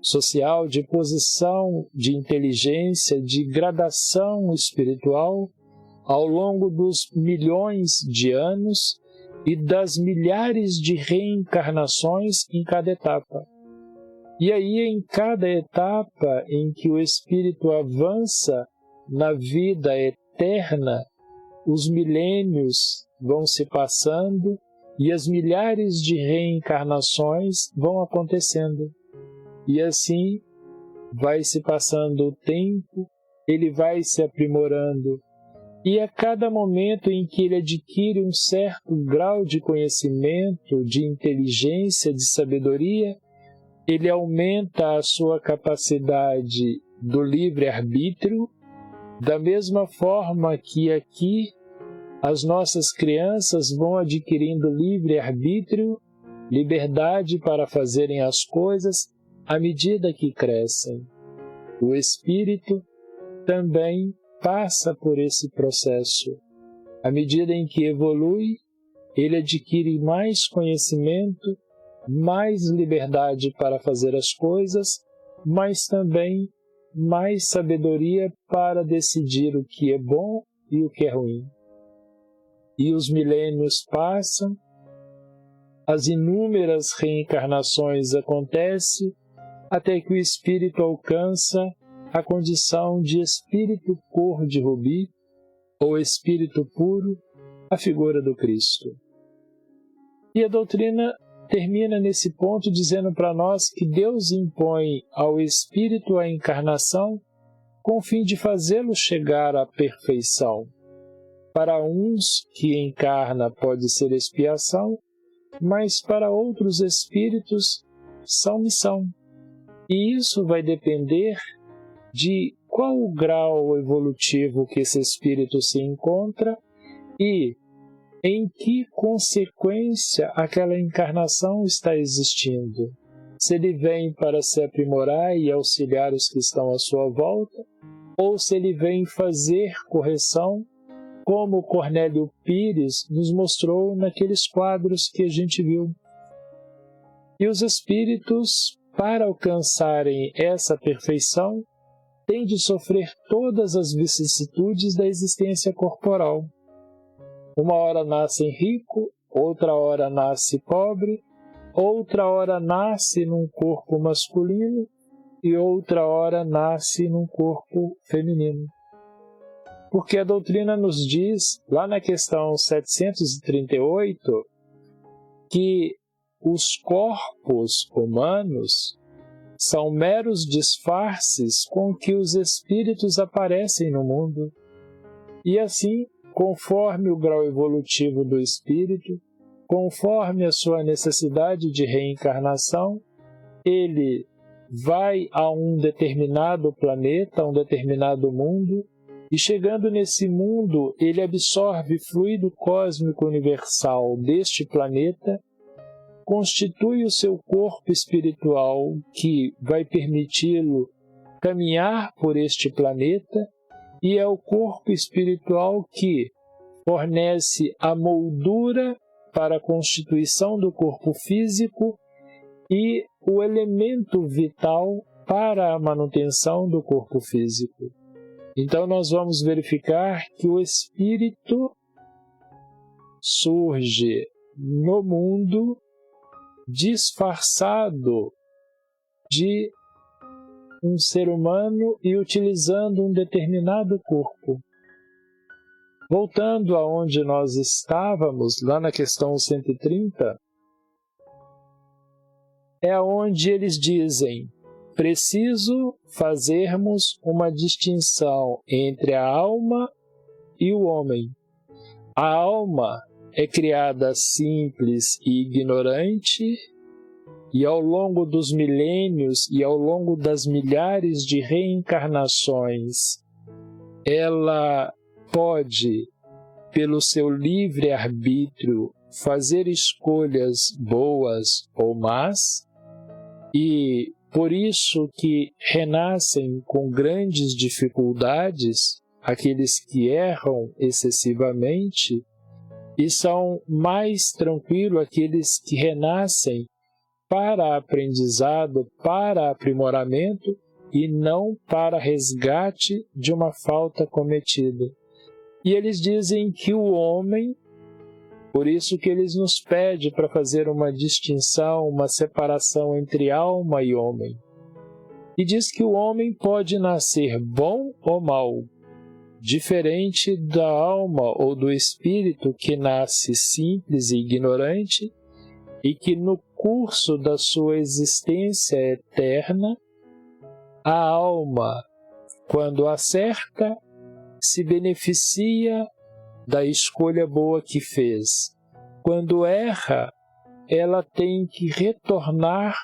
social, de posição, de inteligência, de gradação espiritual ao longo dos milhões de anos e das milhares de reencarnações em cada etapa. E aí, em cada etapa em que o espírito avança na vida eterna, os milênios vão se passando e as milhares de reencarnações vão acontecendo. E assim vai se passando o tempo, ele vai se aprimorando. E a cada momento em que ele adquire um certo grau de conhecimento, de inteligência, de sabedoria, ele aumenta a sua capacidade do livre-arbítrio, da mesma forma que aqui as nossas crianças vão adquirindo livre-arbítrio, liberdade para fazerem as coisas à medida que crescem. O espírito também passa por esse processo. À medida em que evolui, ele adquire mais conhecimento, mais liberdade para fazer as coisas, mas também mais sabedoria para decidir o que é bom e o que é ruim. E os milênios passam, as inúmeras reencarnações acontecem, até que o espírito alcança a condição de espírito cor de rubi, ou espírito puro, a figura do Cristo. E a doutrina termina nesse ponto dizendo para nós que Deus impõe ao espírito a encarnação com o fim de fazê-lo chegar à perfeição. Para uns que encarna pode ser expiação, mas para outros espíritos são missão. E isso vai depender de qual o grau evolutivo que esse espírito se encontra e em que consequência aquela encarnação está existindo. Se ele vem para se aprimorar e auxiliar os que estão à sua volta, ou se ele vem fazer correção, como Cornélio Pires nos mostrou naqueles quadros que a gente viu. E os espíritos, para alcançarem essa perfeição, têm de sofrer todas as vicissitudes da existência corporal. Uma hora nasce rico, outra hora nasce pobre, outra hora nasce num corpo masculino e outra hora nasce num corpo feminino. Porque a doutrina nos diz, lá na questão 738, que os corpos humanos são meros disfarces com que os espíritos aparecem no mundo. E assim, conforme o grau evolutivo do espírito, conforme a sua necessidade de reencarnação, ele vai a um determinado planeta, a um determinado mundo, e chegando nesse mundo, ele absorve fluido cósmico universal deste planeta, constitui o seu corpo espiritual que vai permiti-lo caminhar por este planeta, e é o corpo espiritual que fornece a moldura para a constituição do corpo físico e o elemento vital para a manutenção do corpo físico. Então nós vamos verificar que o espírito surge no mundo disfarçado de um ser humano e utilizando um determinado corpo. Voltando aonde nós estávamos, lá na questão 130, é onde eles dizem: preciso fazermos uma distinção entre a alma e o homem. A alma é criada simples e ignorante, e ao longo dos milênios e ao longo das milhares de reencarnações, ela pode, pelo seu livre-arbítrio, fazer escolhas boas ou más, e por isso que renascem com grandes dificuldades aqueles que erram excessivamente, e são mais tranquilos aqueles que renascem para aprendizado, para aprimoramento e não para resgate de uma falta cometida. E eles dizem que o homem, por isso que eles nos pedem para fazer uma distinção, uma separação entre alma e homem. E diz que o homem pode nascer bom ou mau, diferente da alma ou do espírito que nasce simples e ignorante e que no curso da sua existência eterna, a alma, quando acerta, se beneficia da escolha boa que fez. Quando erra, ela tem que retornar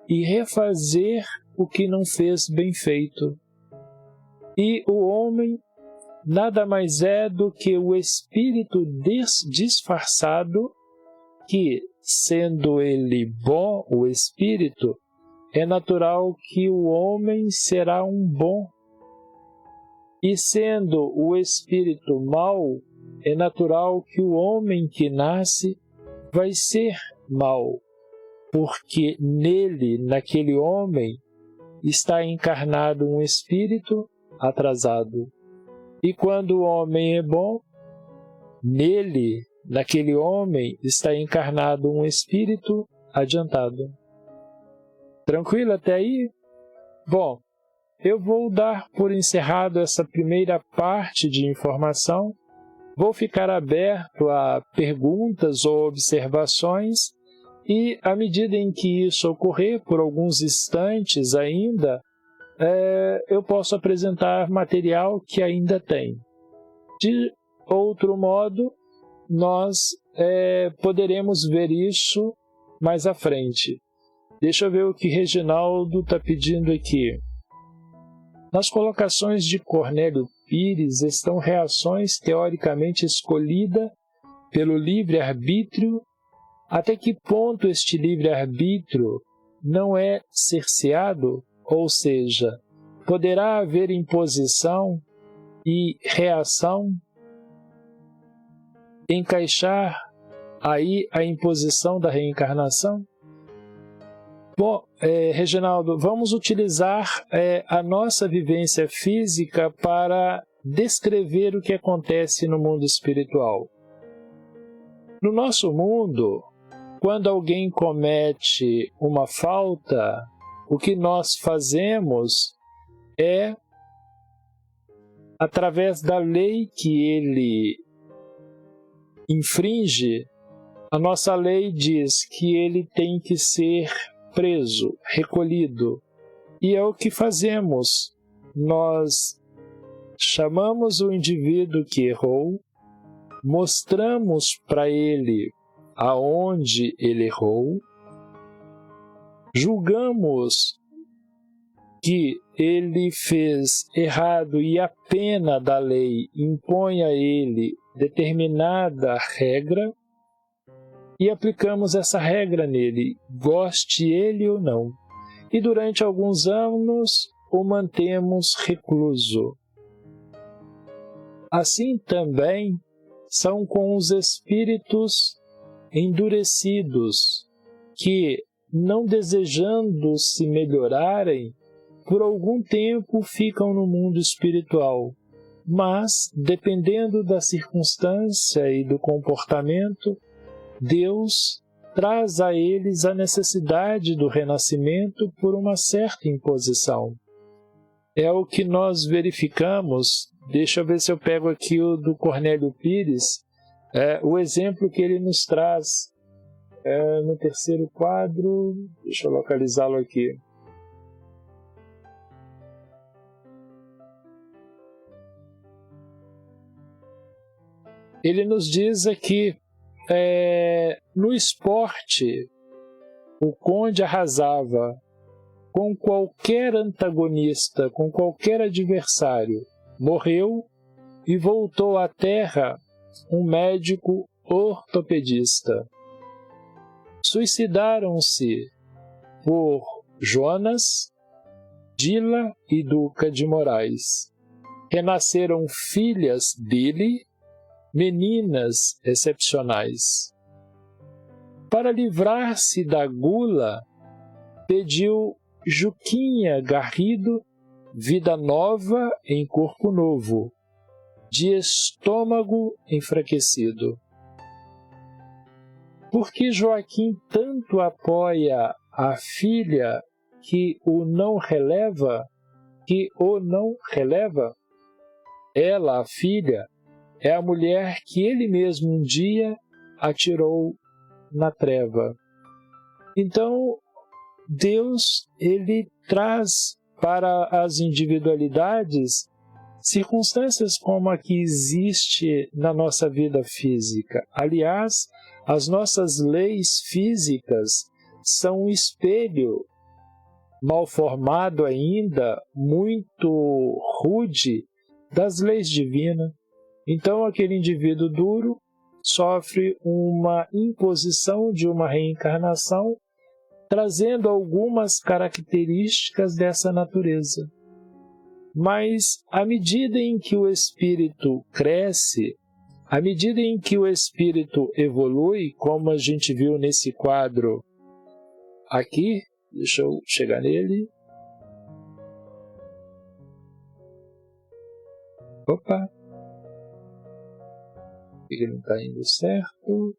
e refazer o que não fez bem feito. E o homem nada mais é do que o espírito disfarçado que, sendo ele bom, o espírito, é natural que o homem será um bom. E sendo o espírito mau, é natural que o homem que nasce vai ser mau, porque nele, naquele homem, está encarnado um espírito atrasado. E quando o homem é bom, nele, naquele homem, está encarnado um espírito adiantado. Tranquilo até aí? Bom, eu vou dar por encerrado essa primeira parte de informação. Vou ficar aberto a perguntas ou observações e, à medida em que isso ocorrer, por alguns instantes ainda, eu posso apresentar material que ainda tem. De outro modo, nós poderemos ver isso mais à frente. Deixa eu ver o que Reginaldo está pedindo aqui. Nas colocações de Cornélio Pires estão reações teoricamente escolhidas pelo livre-arbítrio. Até que ponto este livre-arbítrio não é cerceado? Ou seja, poderá haver imposição e reação? Encaixar aí a imposição da reencarnação? Bom, Reginaldo, vamos utilizar a nossa vivência física para descrever o que acontece no mundo espiritual. No nosso mundo, quando alguém comete uma falta, o que nós fazemos é, através da lei que ele infringe, a nossa lei diz que ele tem que ser preso, recolhido. E é o que fazemos. Nós chamamos o indivíduo que errou, mostramos para ele aonde ele errou, julgamos que ele fez errado e a pena da lei impõe a ele determinada regra e aplicamos essa regra nele, goste ele ou não. E durante alguns anos o mantemos recluso. Assim também são com os espíritos endurecidos, que, não desejando se melhorarem, por algum tempo ficam no mundo espiritual, mas, dependendo da circunstância e do comportamento, Deus traz a eles a necessidade do renascimento por uma certa imposição. É o que nós verificamos. Deixa eu ver se eu pego aqui o do Cornélio Pires, o exemplo que ele nos traz no terceiro quadro. Deixa eu localizá-lo aqui. Ele nos diz aqui, no esporte, o conde arrasava com qualquer antagonista, com qualquer adversário. Morreu e voltou à terra um médico ortopedista. Suicidaram-se por Jonas, Dila e Duca de Moraes. Renasceram filhas dele, meninas excepcionais. Para livrar-se da gula, pediu Juquinha Garrido, vida nova em corpo novo, de estômago enfraquecido. Por que Joaquim tanto apoia a filha que o não releva? Ela, a filha, é a mulher que ele mesmo um dia atirou na treva. Então, Deus, ele traz para as individualidades circunstâncias como a que existe na nossa vida física. Aliás, as nossas leis físicas são um espelho mal formado ainda, muito rude, das leis divinas. Então, aquele indivíduo duro sofre uma imposição de uma reencarnação, trazendo algumas características dessa natureza. Mas, à medida em que o espírito cresce, à medida em que o espírito evolui, como a gente viu nesse quadro aqui, deixa eu chegar nele. Opa! Ele não está indo certo.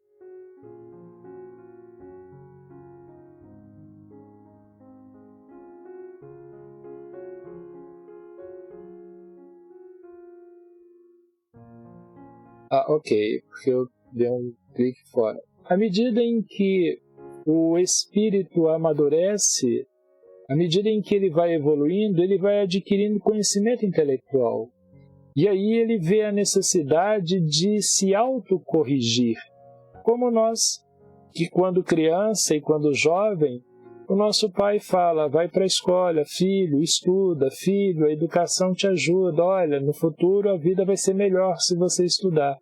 Ok, porque eu dei um clique fora. À medida em que o espírito amadurece, à medida em que ele vai evoluindo, ele vai adquirindo conhecimento intelectual. E aí ele vê a necessidade de se autocorrigir. Como nós, que quando criança e quando jovem, o nosso pai fala, vai para a escola, filho, estuda, filho, a educação te ajuda, olha, no futuro a vida vai ser melhor se você estudar.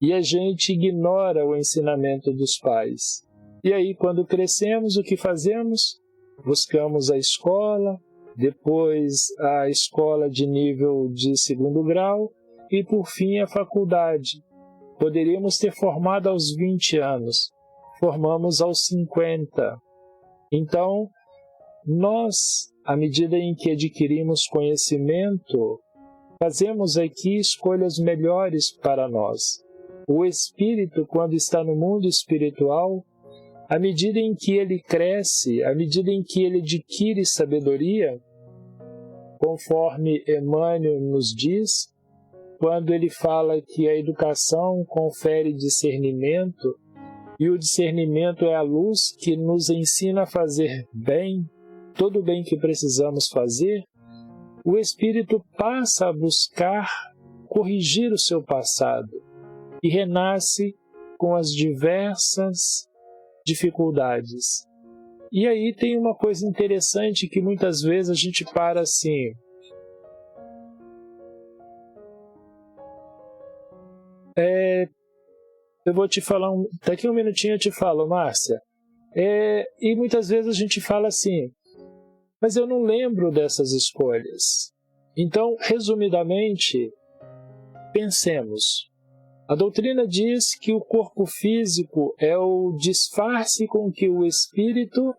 E a gente ignora o ensinamento dos pais. E aí, quando crescemos, o que fazemos? Buscamos a escola, depois a escola de nível de 2º grau e, por fim, a faculdade. Poderíamos ter formado aos 20 anos, formamos aos 50. Então, nós, à medida em que adquirimos conhecimento, fazemos aqui escolhas melhores para nós. O espírito, quando está no mundo espiritual, à medida em que ele cresce, à medida em que ele adquire sabedoria, conforme Emmanuel nos diz, quando ele fala que a educação confere discernimento, e o discernimento é a luz que nos ensina a fazer bem, todo o bem que precisamos fazer, o espírito passa a buscar corrigir o seu passado e renasce com as diversas dificuldades. E aí tem uma coisa interessante que muitas vezes a gente para assim. Eu vou te falar, daqui um minutinho eu te falo, Márcia. E muitas vezes a gente fala assim, mas eu não lembro dessas escolhas. Então, resumidamente, pensemos. A doutrina diz que o corpo físico é o disfarce com que o espírito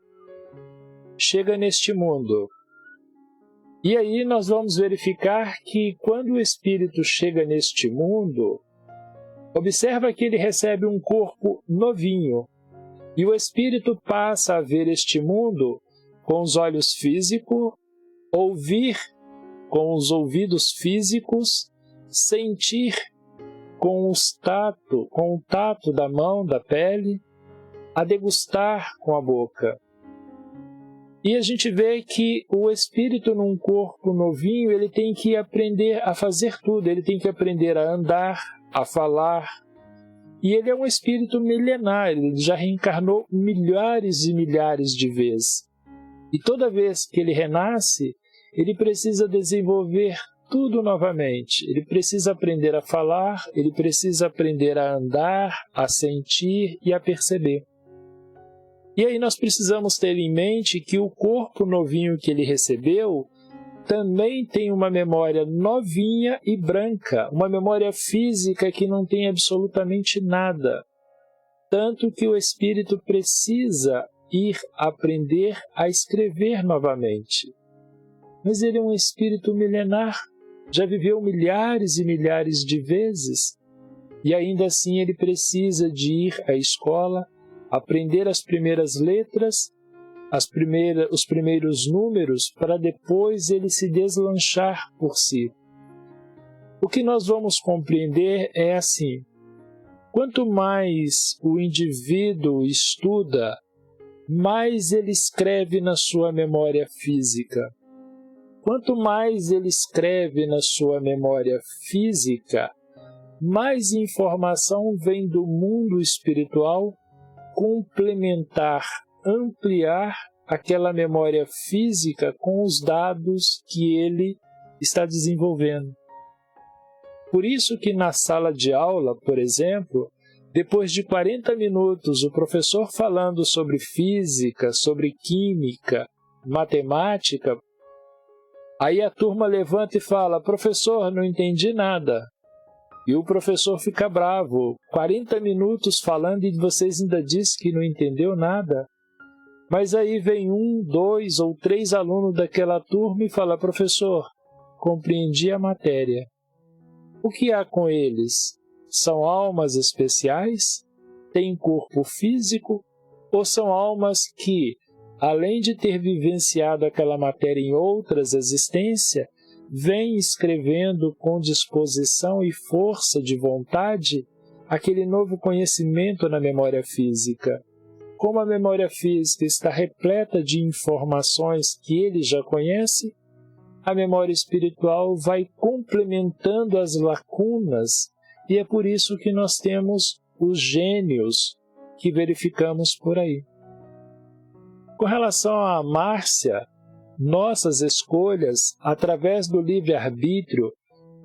chega neste mundo. E aí nós vamos verificar que quando o espírito chega neste mundo, observa que ele recebe um corpo novinho. E o espírito passa a ver este mundo com os olhos físicos, ouvir com os ouvidos físicos, sentir com o tato da mão, da pele, a degustar com a boca. E a gente vê que o espírito num corpo novinho, ele tem que aprender a fazer tudo, ele tem que aprender a andar, a falar. E ele é um espírito milenar, ele já reencarnou milhares e milhares de vezes. E toda vez que ele renasce, ele precisa desenvolver tudo novamente. Ele precisa aprender a falar, ele precisa aprender a andar, a sentir e a perceber. E aí nós precisamos ter em mente que o corpo novinho que ele recebeu também tem uma memória novinha e branca, uma memória física que não tem absolutamente nada. Tanto que o espírito precisa ir aprender a escrever novamente. Mas ele é um espírito milenar, já viveu milhares e milhares de vezes, e ainda assim ele precisa de ir à escola, aprender as primeiras letras, os primeiros números, para depois ele se deslanchar por si. O que nós vamos compreender é assim: quanto mais o indivíduo estuda, mais ele escreve na sua memória física. Quanto mais ele escreve na sua memória física, mais informação vem do mundo espiritual complementar, ampliar aquela memória física com os dados que ele está desenvolvendo. Por isso que na sala de aula, por exemplo, depois de 40 minutos o professor falando sobre física, sobre química, matemática, aí a turma levanta e fala: professor, não entendi nada. E o professor fica bravo. 40 minutos falando e vocês ainda dizem que não entendeu nada. Mas aí vem 1, 2 ou 3 alunos daquela turma e fala: professor, compreendi a matéria. O que há com eles? São almas especiais? Têm corpo físico? Ou são almas que, além de ter vivenciado aquela matéria em outras existências, vêm escrevendo com disposição e força de vontade aquele novo conhecimento na memória física? Como a memória física está repleta de informações que ele já conhece, a memória espiritual vai complementando as lacunas, e é por isso que nós temos os gênios que verificamos por aí. Com relação a Márcia, nossas escolhas, através do livre-arbítrio,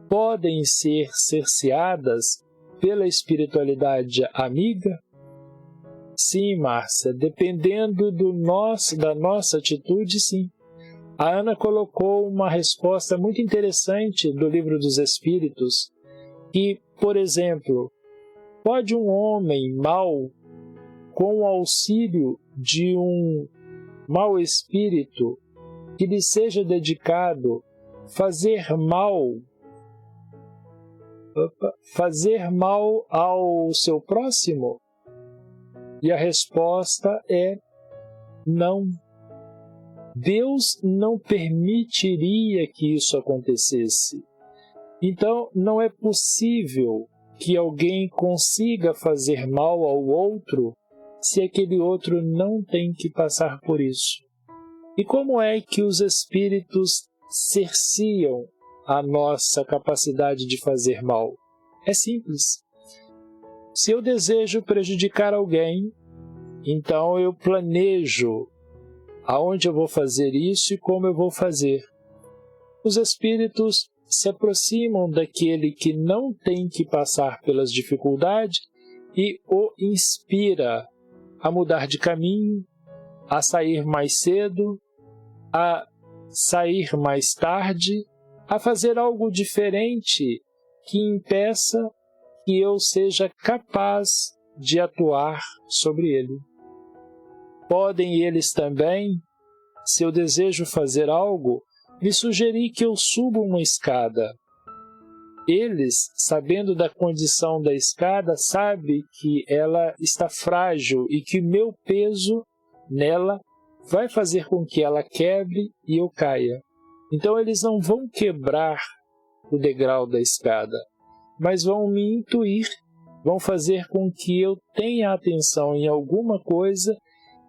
podem ser cerceadas pela espiritualidade amiga? Sim, Márcia, dependendo da nossa atitude, sim. A Ana colocou uma resposta muito interessante do Livro dos Espíritos, que, por exemplo, pode um homem mau, com o auxílio de um mau espírito que lhe seja dedicado, fazer mal ao seu próximo? E a resposta é não. Deus não permitiria que isso acontecesse. Então, não é possível que alguém consiga fazer mal ao outro se aquele outro não tem que passar por isso. E como é que os espíritos cerciam a nossa capacidade de fazer mal? É simples. Se eu desejo prejudicar alguém, então eu planejo aonde eu vou fazer isso e como eu vou fazer. Os espíritos se aproximam daquele que não tem que passar pelas dificuldades e o inspira a mudar de caminho, a sair mais cedo, a sair mais tarde, a fazer algo diferente que impeça que eu seja capaz de atuar sobre ele. Podem eles também, se eu desejo fazer algo, me sugerir que eu suba uma escada. Eles, sabendo da condição da escada, sabem que ela está frágil e que meu peso nela vai fazer com que ela quebre e eu caia. Então eles não vão quebrar o degrau da escada, mas vão me intuir, vão fazer com que eu tenha atenção em alguma coisa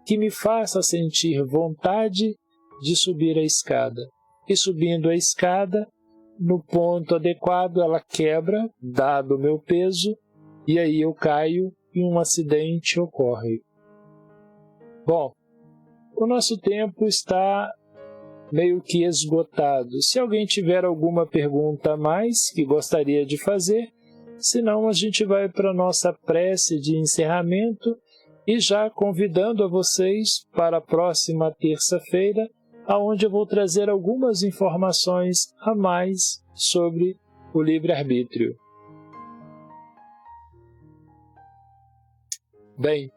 que me faça sentir vontade de subir a escada. E subindo a escada, no ponto adequado, ela quebra, dado o meu peso, e aí eu caio e um acidente ocorre. Bom, o nosso tempo está meio que esgotado. Se alguém tiver alguma pergunta a mais que gostaria de fazer, senão a gente vai para a nossa prece de encerramento e já convidando a vocês para a próxima terça-feira, aonde eu vou trazer algumas informações a mais sobre o livre-arbítrio. Bem,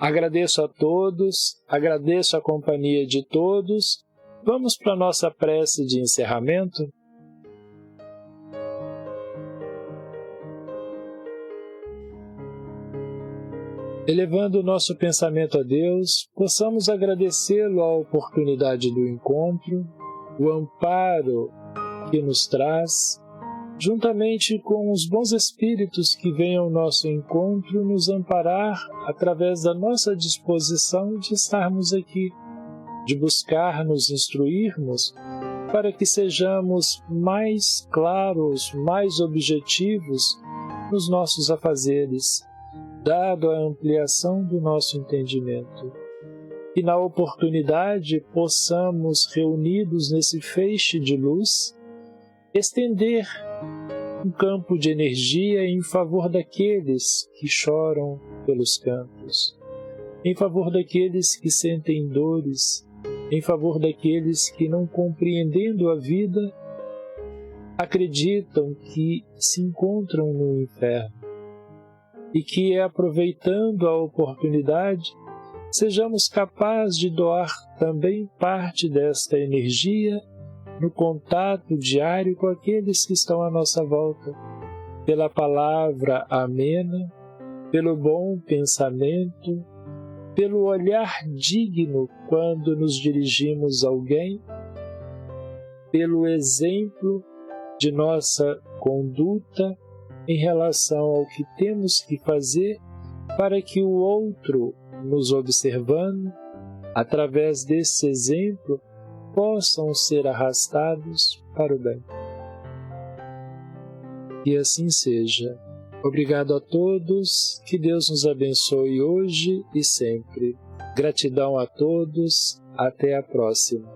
Agradeço a todos, agradeço a companhia de todos. Vamos para a nossa prece de encerramento? Elevando o nosso pensamento a Deus, possamos agradecê-lo a oportunidade do encontro, o amparo que nos traz, juntamente com os bons espíritos que vêm ao nosso encontro nos amparar através da nossa disposição de estarmos aqui, de buscar nos instruirmos para que sejamos mais claros, mais objetivos nos nossos afazeres, dado a ampliação do nosso entendimento. E na oportunidade possamos, reunidos nesse feixe de luz, estender um campo de energia em favor daqueles que choram pelos cantos, em favor daqueles que sentem dores, em favor daqueles que, não compreendendo a vida, acreditam que se encontram no inferno. E que, aproveitando a oportunidade, sejamos capazes de doar também parte desta energia no contato diário com aqueles que estão à nossa volta, pela palavra amena, pelo bom pensamento, pelo olhar digno quando nos dirigimos a alguém, pelo exemplo de nossa conduta em relação ao que temos que fazer para que o outro, nos observando, através desse exemplo, possam ser arrastados para o bem. E assim seja. Obrigado a todos, que Deus nos abençoe hoje e sempre. Gratidão a todos, até a próxima.